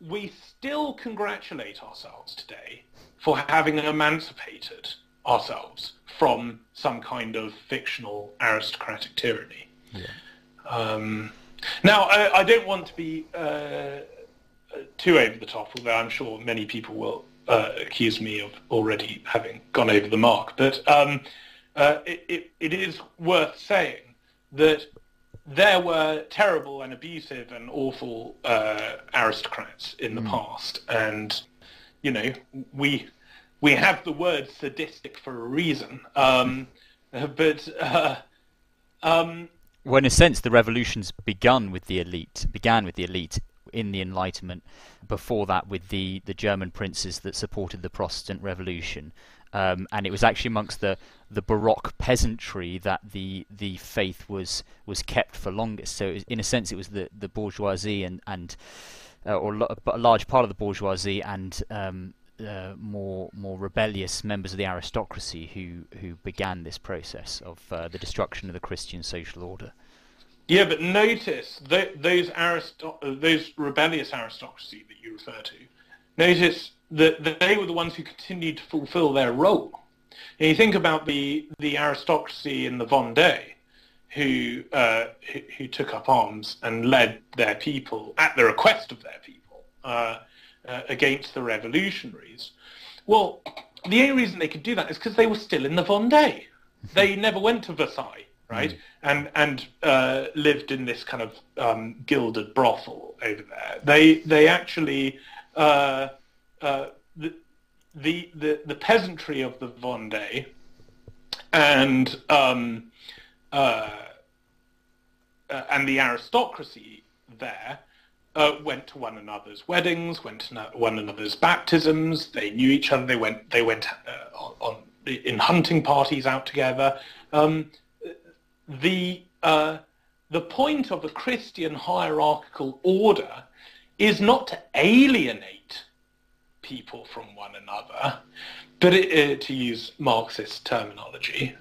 we still congratulate ourselves today for having emancipated ourselves from some kind of fictional aristocratic tyranny. Yeah. Now, I don't want to be too over the top, although I'm sure many people will accuse me of already having gone over the mark. But it is worth saying that there were terrible and abusive and awful aristocrats in the past, and we have the word sadistic for a reason. Well, in a sense, the revolutions began with the elite in the Enlightenment. Before that, with the German princes that supported the Protestant Revolution, and it was actually amongst the Baroque peasantry that the faith was kept for longest. So, in a sense, it was the bourgeoisie and a large part of the bourgeoisie and more rebellious members of the aristocracy who began this process of the destruction of the Christian social order. Yeah, but notice those rebellious aristocracy that you refer to. Notice that they were the ones who continued to fulfil their role. And you think about the aristocracy in the Vendée, who took up arms and led their people at the request of their people against the revolutionaries. Well, the only reason they could do that is because they were still in the Vendée. They never went to Versailles, right? And lived in this kind of gilded brothel over there. They actually the peasantry of the Vendée and the aristocracy there went to one another's weddings, went to one another's baptisms. They knew each other. They went on in hunting parties out together. The point of a Christian hierarchical order is not to alienate people from one another, but to use Marxist terminology,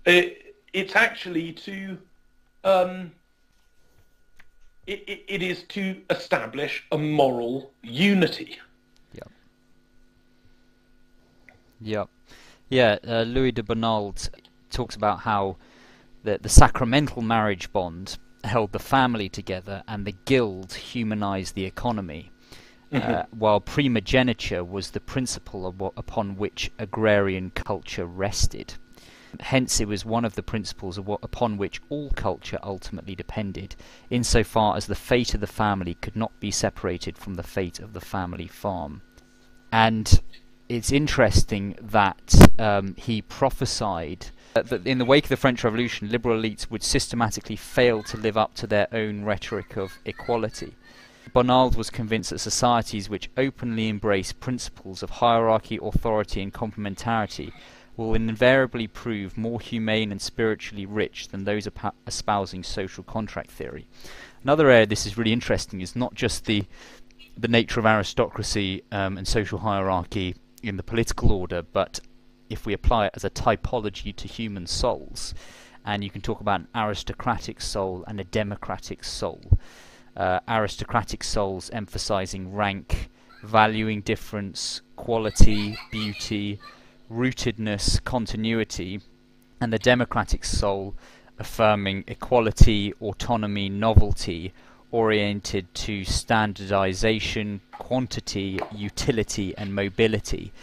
it's actually to it is to establish a moral unity. Yeah. Louis de Bonald talks about how the sacramental marriage bond held the family together and the guild humanized the economy, while primogeniture was the principle upon which agrarian culture rested. Hence, it was one of the principles upon which all culture ultimately depended, insofar as the fate of the family could not be separated from the fate of the family farm. And it's interesting that he prophesied that in the wake of the French Revolution, liberal elites would systematically fail to live up to their own rhetoric of equality. Bonald was convinced that societies which openly embrace principles of hierarchy, authority and complementarity will invariably prove more humane and spiritually rich than those espousing social contract theory. Another area this is really interesting is not just the nature of aristocracy and social hierarchy in the political order, but if we apply it as a typology to human souls, and you can talk about an aristocratic soul and a democratic soul. Aristocratic souls emphasizing rank, valuing difference, quality, beauty, rootedness, continuity, and the democratic soul affirming equality, autonomy, novelty, oriented to standardization, quantity, utility, and mobility.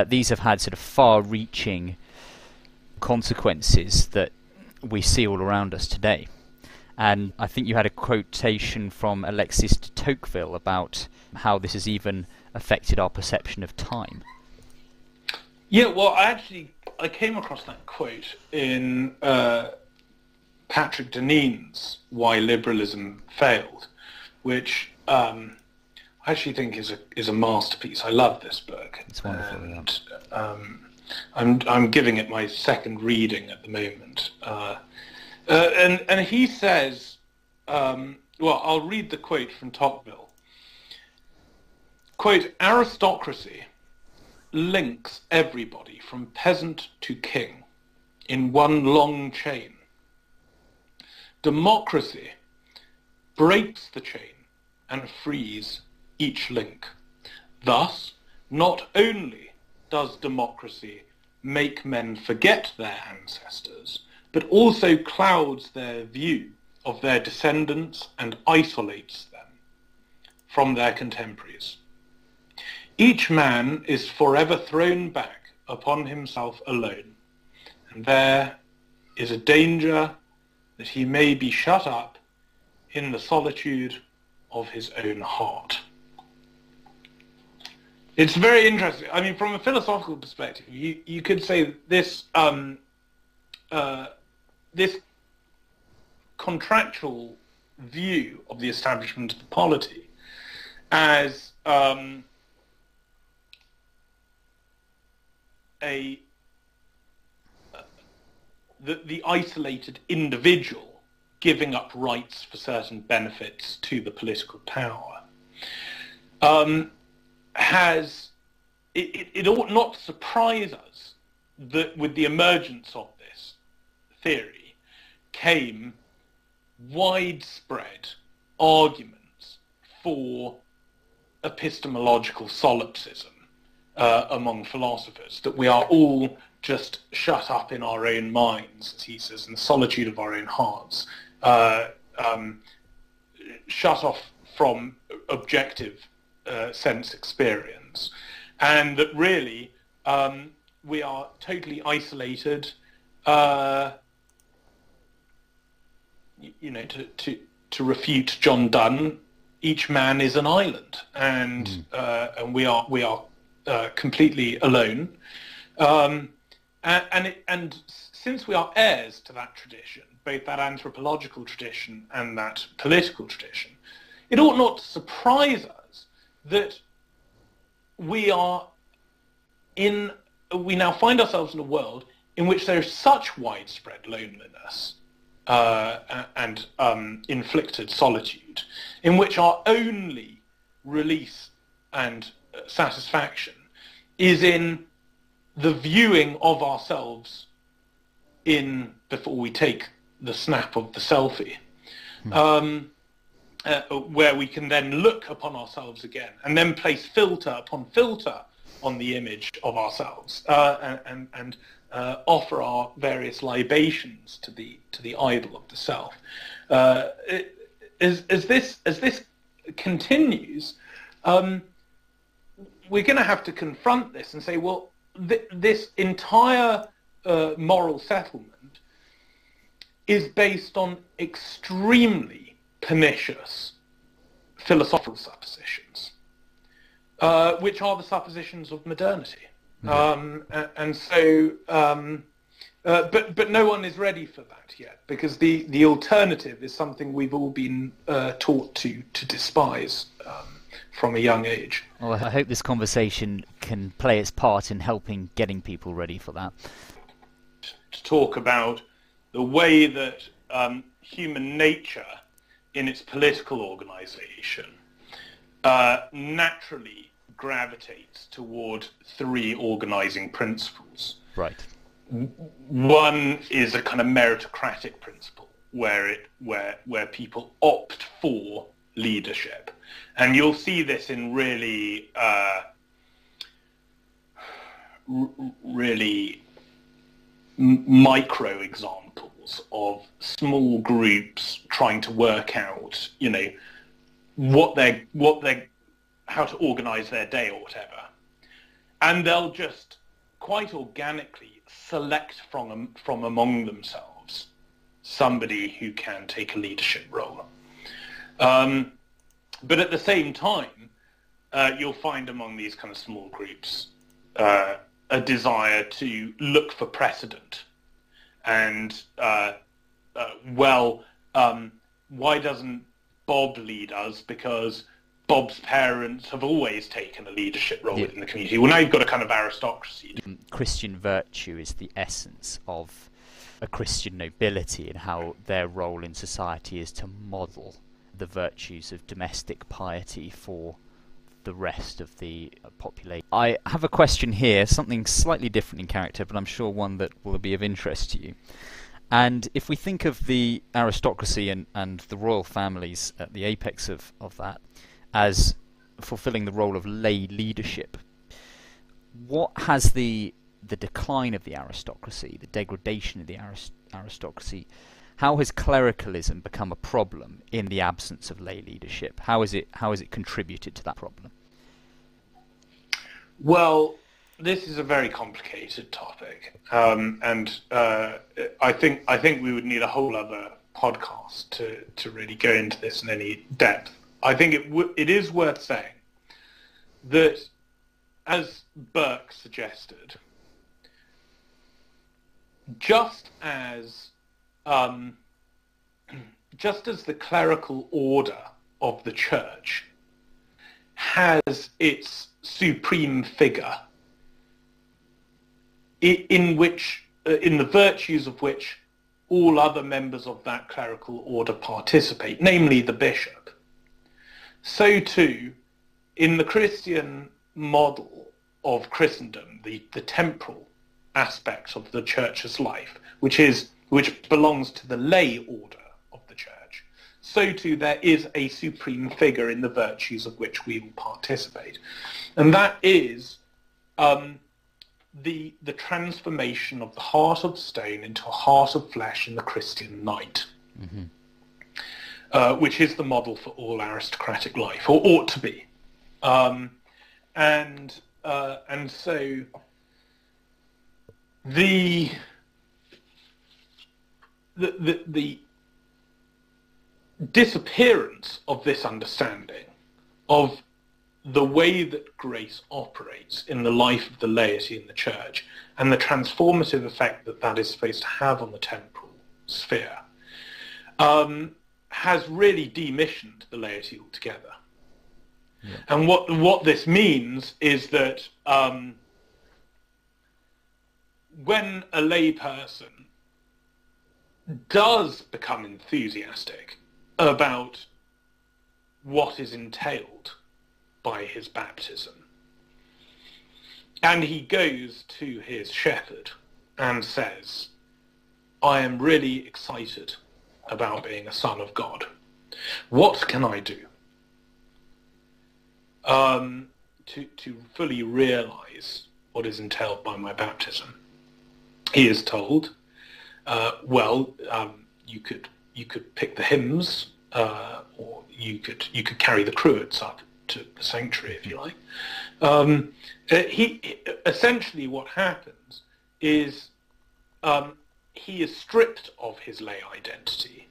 These have had sort of far-reaching consequences that we see all around us today. And I think you had a quotation from Alexis de Tocqueville about how this has even affected our perception of time. Yeah, well, I came across that quote in Patrick Deneen's Why Liberalism Failed, which I actually think is a masterpiece. I love this book. It's wonderful. And I'm giving it my second reading at the moment. And he says well, I'll read the quote from Tocqueville. Quote, "Aristocracy links everybody from peasant to king in one long chain. Democracy breaks the chain and frees each link. Thus, not only does democracy make men forget their ancestors, but also clouds their view of their descendants and isolates them from their contemporaries. Each man is forever thrown back upon himself alone, and there is a danger that he may be shut up in the solitude of his own heart." It's very interesting. I mean, from a philosophical perspective, you could say this this contractual view of the establishment of the polity as the isolated individual giving up rights for certain benefits to the political power it ought not surprise us that with the emergence of this theory came widespread arguments for epistemological solipsism among philosophers, that we are all just shut up in our own minds, as he says, in the solitude of our own hearts, shut off from objective sense experience, and that really we are totally isolated. To refute John Donne, each man is an island, and we are completely alone. And since we are heirs to that tradition, both that anthropological tradition and that political tradition, it ought not to surprise us that we now find ourselves in a world in which there is such widespread loneliness and inflicted solitude, in which our only release and satisfaction is in the viewing of ourselves before we take the snap of the selfie, where we can then look upon ourselves again and then place filter upon filter on the image of ourselves and offer our various libations to the idol of the self. As this continues, we're going to have to confront this and say, well, this entire moral settlement is based on extremely pernicious philosophical suppositions, which are the suppositions of modernity. And so, but no one is ready for that yet, because the alternative is something we've all been taught to despise from a young age. Well, I hope this conversation can play its part in helping getting people ready for that. To talk about the way that human nature in its political organization naturally gravitates toward three organizing principles. Right. One is a kind of meritocratic principle where people opt for leadership, and you'll see this in really micro examples of small groups trying to work out, how to organize their day or whatever, and they'll just quite organically select from among themselves somebody who can take a leadership role. But at the same time, you'll find among these kind of small groups a desire to look for precedent. And, why doesn't Bob lead us? Because Bob's parents have always taken a leadership role in the community. Well, now you've got a kind of aristocracy. Christian virtue is the essence of a Christian nobility and how their role in society is to model the virtues of domestic piety for the rest of the population. I have a question here, something slightly different in character, but I'm sure one that will be of interest to you. And if we think of the aristocracy and the royal families at the apex of that as fulfilling the role of lay leadership, what has the decline of the aristocracy, the degradation of the aristocracy, how has clericalism become a problem in the absence of lay leadership? How has it contributed to that problem? Well, this is a very complicated topic, and I think we would need a whole other podcast to really go into this in any depth. I think it is worth saying that, as Burke suggested, just as the clerical order of the church has its supreme figure, in the virtues of which all other members of that clerical order participate, namely the bishop, so too, in the Christian model of Christendom, the temporal aspect of the church's life, which belongs to the lay order of the church, so too there is a supreme figure in the virtues of which we will participate. And that is the transformation of the heart of stone into a heart of flesh in the Christian knight, which is the model for all aristocratic life, or ought to be. And so the disappearance of this understanding of the way that grace operates in the life of the laity in the church and the transformative effect that is supposed to have on the temporal sphere has really demissioned the laity altogether. Yeah. And what this means is that when a lay person does become enthusiastic about what is entailed by his baptism, and he goes to his shepherd and says, I am really excited about being a son of God. What can I do to fully realize what is entailed by my baptism? He is told, you could pick the hymns, or you could carry the cruets up to the sanctuary, if you like. Essentially what happens is he is stripped of his lay identity,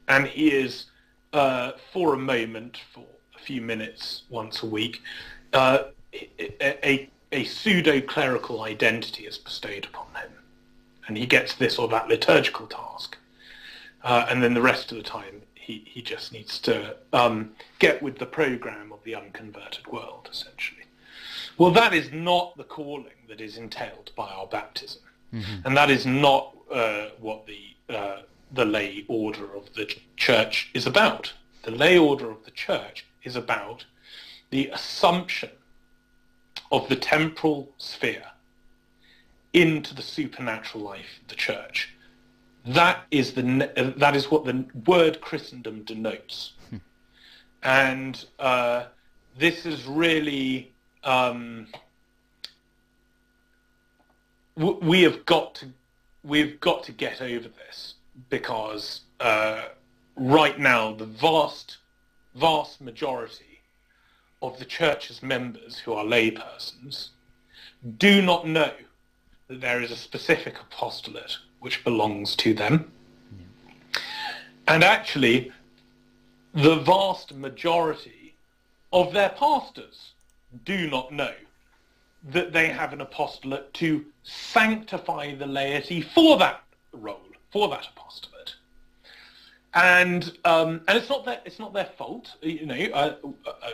and he is, for a moment, for a few minutes once a week, a pseudo-clerical identity is bestowed upon him, and he gets this or that liturgical task, and then the rest of the time he just needs to get with the program of the unconverted world, essentially. Well, that is not the calling that is entailed by our baptism, and that is not what the lay order of the church is about. The lay order of the church is about the assumption of the temporal sphere into the supernatural life of the church. That is what the word Christendom denotes, and this is really we've got to get over this, because right now the vast majority of the church's members who are lay persons do not know that there is a specific apostolate which belongs to them. And actually, the vast majority of their pastors do not know that they have an apostolate to sanctify the laity for that role, for that apostolate. it's not their fault, you know. I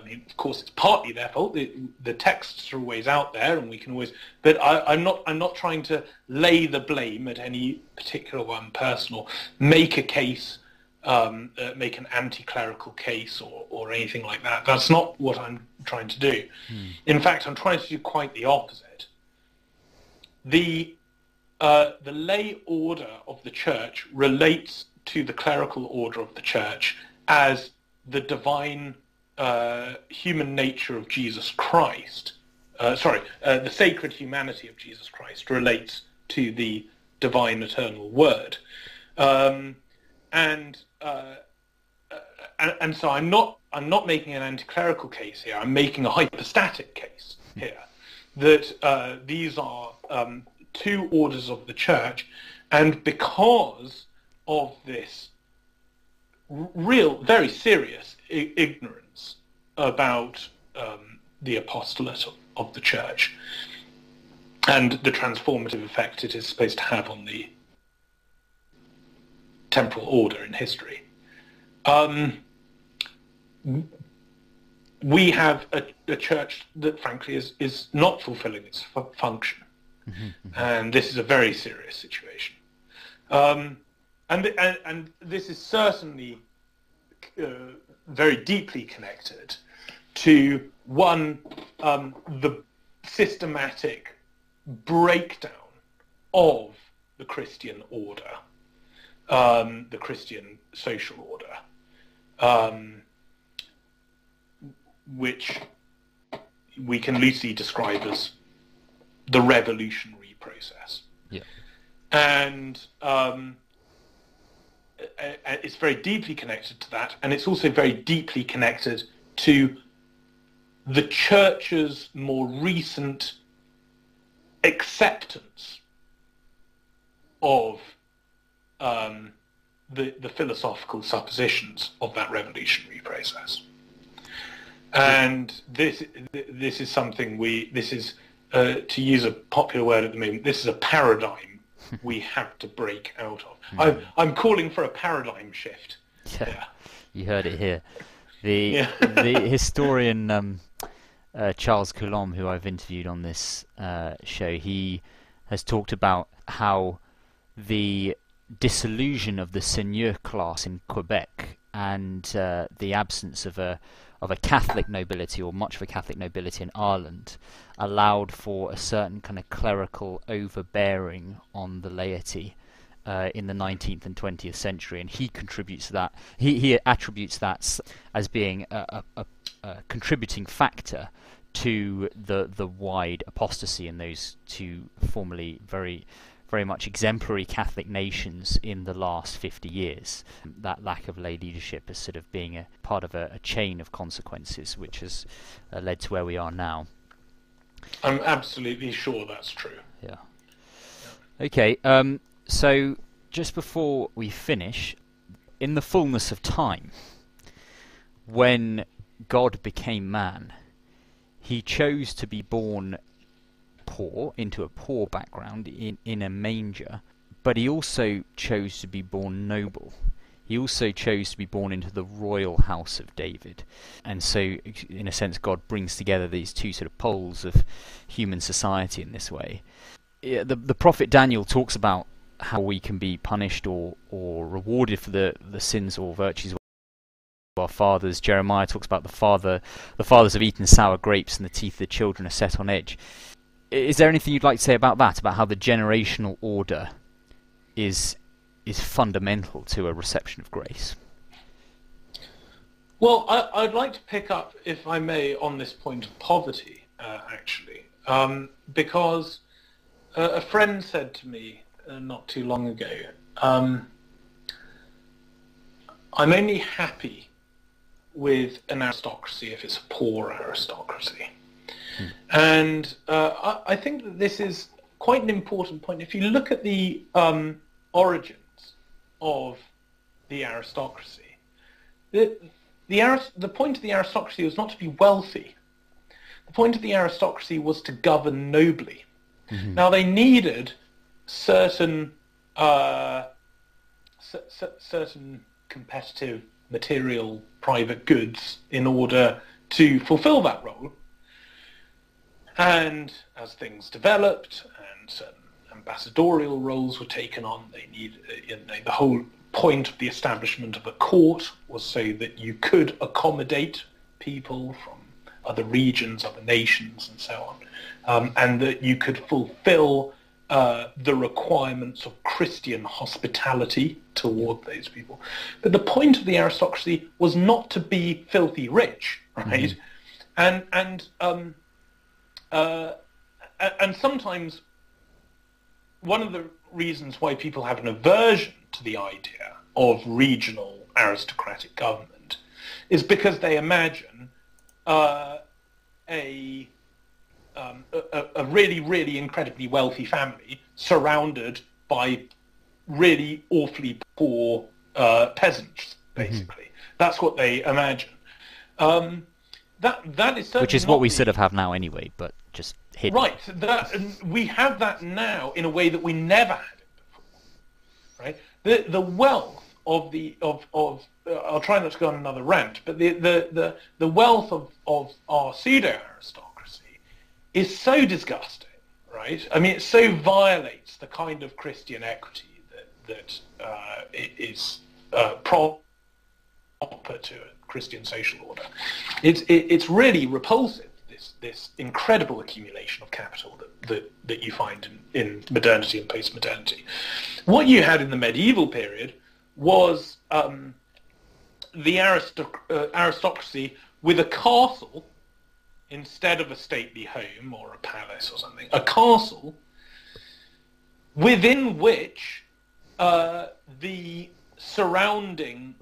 mean, of course, it's partly their fault. The texts are always out there, and we can always. But I'm not trying to lay the blame at any particular one person or make a case, make an anti-clerical case or anything like that. That's not what I'm trying to do. In fact, I'm trying to do quite the opposite. The lay order of the church relates to the clerical order of the church as the divine human nature of Jesus Christ. The sacred humanity of Jesus Christ relates to the divine eternal word. And so I'm not making an anti-clerical case here. I'm making a hypostatic case here that these are two orders of the church, and because of this real, very serious ignorance about the apostolate of the church and the transformative effect it is supposed to have on the temporal order in history, we have a church that, frankly, is not fulfilling its function. And this is a very serious situation. And this is certainly very deeply connected to the systematic breakdown of the Christian order, the Christian social order, which we can loosely describe as the revolutionary process. Yeah. And it's very deeply connected to that, and it's also very deeply connected to the church's more recent acceptance of the philosophical suppositions of that revolutionary process. And this is something to use a popular word at the moment, this is a paradigm we have to break out of. I'm calling for a paradigm shift. Yeah. You heard it here. The historian Charles Coulomb, who I've interviewed on this show, he has talked about how the dissolution of the seigneur class in Quebec and the absence of a Catholic nobility, or much of a Catholic nobility in Ireland, allowed for a certain kind of clerical overbearing on the laity in the 19th and 20th century, and he contributes to that. He attributes that as being a contributing factor to the wide apostasy in those two formerly very much exemplary Catholic nations in the last 50 years. That lack of lay leadership as sort of being a part of a chain of consequences which has led to where we are now. I'm absolutely sure that's true. Yeah. Okay, so just before we finish, in the fullness of time, when God became man, he chose to be born poor, into a poor background, in a manger, but he also chose to be born noble. He also chose to be born into the royal house of David. And so, in a sense, God brings together these two sort of poles of human society in this way. Yeah, the prophet Daniel talks about how we can be punished or rewarded for the sins or virtues of our fathers. Jeremiah talks about the fathers have eaten sour grapes and the teeth of the children are set on edge. Is there anything you'd like to say about that, about how the generational order is fundamental to a reception of grace? Well, I'd like to pick up, if I may, on this point of poverty, actually, because a friend said to me not too long ago, I'm only happy with an aristocracy if it's a poor aristocracy. And I think that this is quite an important point. If you look at the origins of the aristocracy, the point of the aristocracy was not to be wealthy. The point of the aristocracy was to govern nobly. Mm-hmm. Now, they needed certain competitive material private goods in order to fulfill that role. And as things developed and certain ambassadorial roles were taken on, the whole point of the establishment of a court was so that you could accommodate people from other regions, other nations, and so on, and that you could fulfill the requirements of Christian hospitality toward those people. But the point of the aristocracy was not to be filthy rich, right? Mm-hmm. And sometimes one of the reasons why people have an aversion to the idea of regional aristocratic government is because they imagine a really, really incredibly wealthy family surrounded by really awfully poor peasants, basically. Mm-hmm. That's what they imagine. That is which is what we sort of have now anyway, but just hidden. Right. We have that now in a way that we never had it before. Right. The wealth of I'll try not to go on another rant, but the wealth of our pseudo aristocracy is so disgusting, right? I mean, it so violates the kind of Christian equity that is proper to a Christian social order. It's really repulsive, this incredible accumulation of capital that you find in modernity and post-modernity. What you had in the medieval period was the aristocracy with a castle instead of a stately home or a palace or something, a castle within which the surrounding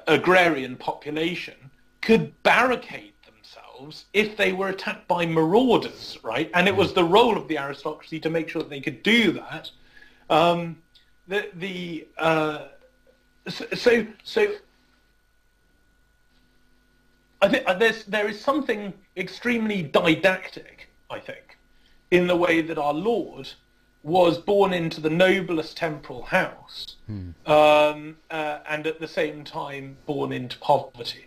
agrarian population could barricade themselves if they were attacked by marauders, right? And it was the role of the aristocracy to make sure that they could do that. So I think there is something extremely didactic, I think, in the way that our Lord was born into the noblest temporal house, and at the same time born into poverty.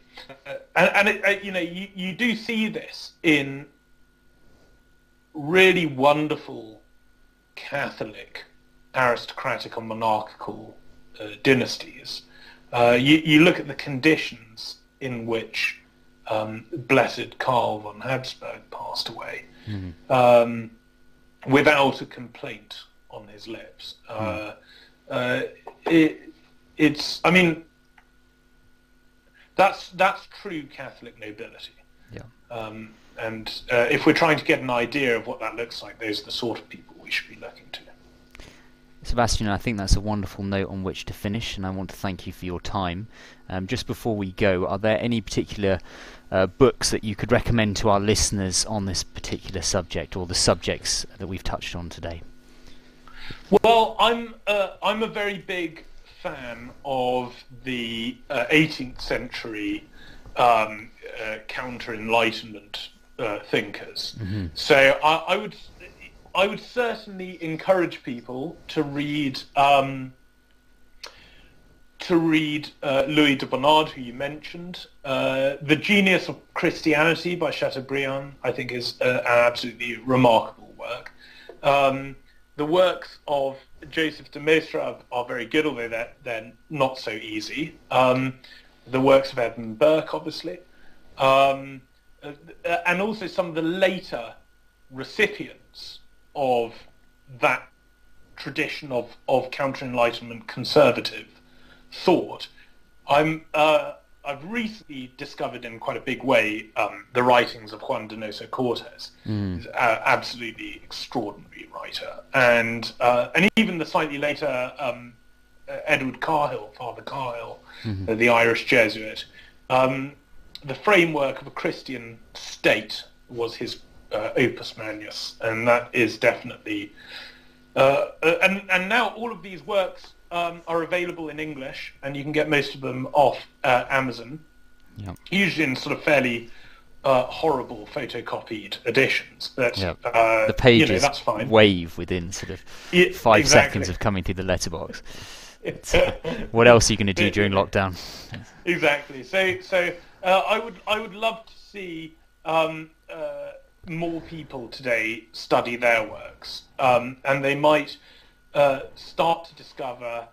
You do see this in really wonderful Catholic aristocratic and monarchical dynasties. You look at the conditions in which Blessed Karl von Habsburg passed away without a complaint on his lips. It's I mean, that's true Catholic nobility. Yeah. And if we're trying to get an idea of what that looks like, those are the sort of people we should be looking to. Sebastian, I think that's a wonderful note on which to finish, and I want to thank you for your time. Just before we go, are there any particular books that you could recommend to our listeners on this particular subject, or the subjects that we've touched on today? Well, I'm a very big fan of the 18th century counter-enlightenment thinkers. Mm-hmm. So I would certainly encourage people to read Louis de Bonnard, who you mentioned. The Genius of Christianity by Chateaubriand, I think, is an absolutely remarkable work. The works of Joseph de Maistre are very good, although they're not so easy. The works of Edmund Burke, obviously. And also some of the later recipients of that tradition of counter-enlightenment conservative thought. I've recently discovered in quite a big way the writings of Juan Donoso Cortés. He's an absolutely extraordinary writer, and even the slightly later Edward Cahill, Father Cahill, the Irish Jesuit. The framework of a Christian state was his opus magnus, and that is definitely and now all of these works are available in English, and you can get most of them off Amazon, usually in sort of fairly horrible photocopied editions, but the pages that's fine. Wave within sort of 5 seconds of coming through the letterbox. What else are you going to do during lockdown? Exactly. So I would love to see more people today study their works, and they might start to discover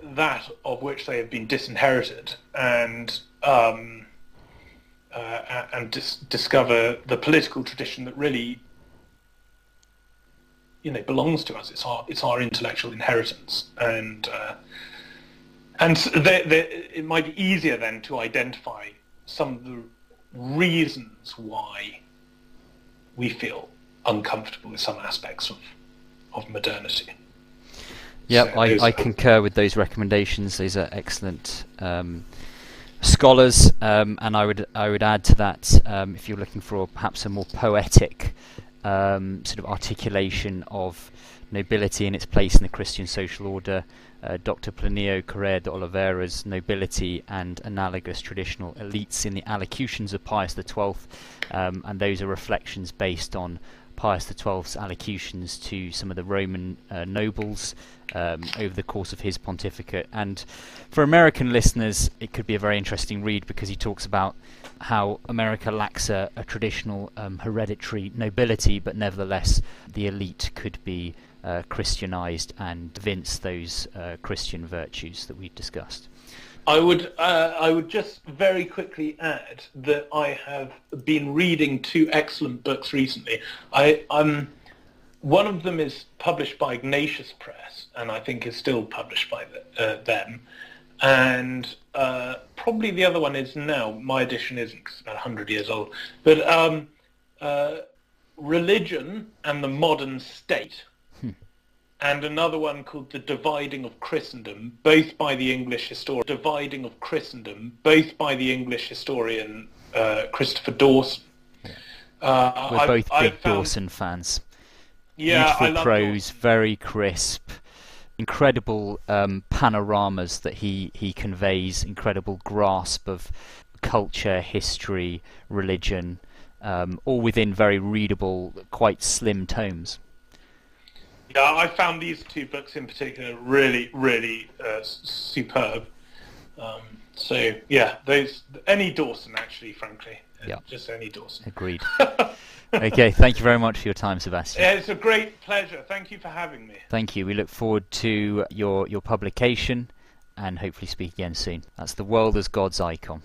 that of which they have been disinherited, and discover the political tradition that really, belongs to us. It's our intellectual inheritance, and it might be easier then to identify some of the reasons why we feel uncomfortable with some aspects of modernity. Yep, So I concur with those recommendations. Those are excellent scholars, and I would add to that, if you're looking for perhaps a more poetic sort of articulation of nobility and its place in the Christian social order, Dr. Plinio Correa de Oliveira's Nobility and Analogous Traditional Elites in the Allocutions of Pius XII, and those are reflections based on Pius XII's allocutions to some of the Roman nobles over the course of his pontificate. And for American listeners, it could be a very interesting read, because he talks about how America lacks a traditional hereditary nobility, but nevertheless the elite could be Christianized and evince those Christian virtues that we've discussed. I would just very quickly add that I have been reading two excellent books recently. One of them is published by Ignatius Press, and I think is still published by them. And probably the other one is now. My edition isn't, because it's about 100 years old. But Religion and the Modern State. And another one called The Dividing of Christendom, both by the English historian. Christopher Dawson. We're both big Dawson fans. Yeah, beautiful I love prose, Dawson. very crisp, incredible panoramas that he conveys, incredible grasp of culture, history, religion, all within very readable, quite slim tomes. Yeah, I found these two books in particular really, really superb. So yeah, any Dawson actually, frankly. Yeah. Just any Dawson. Agreed. Okay, thank you very much for your time, Sebastian. Yeah, it's a great pleasure. Thank you for having me. Thank you. We look forward to your publication and hopefully speak again soon. That's The World as God's Icon.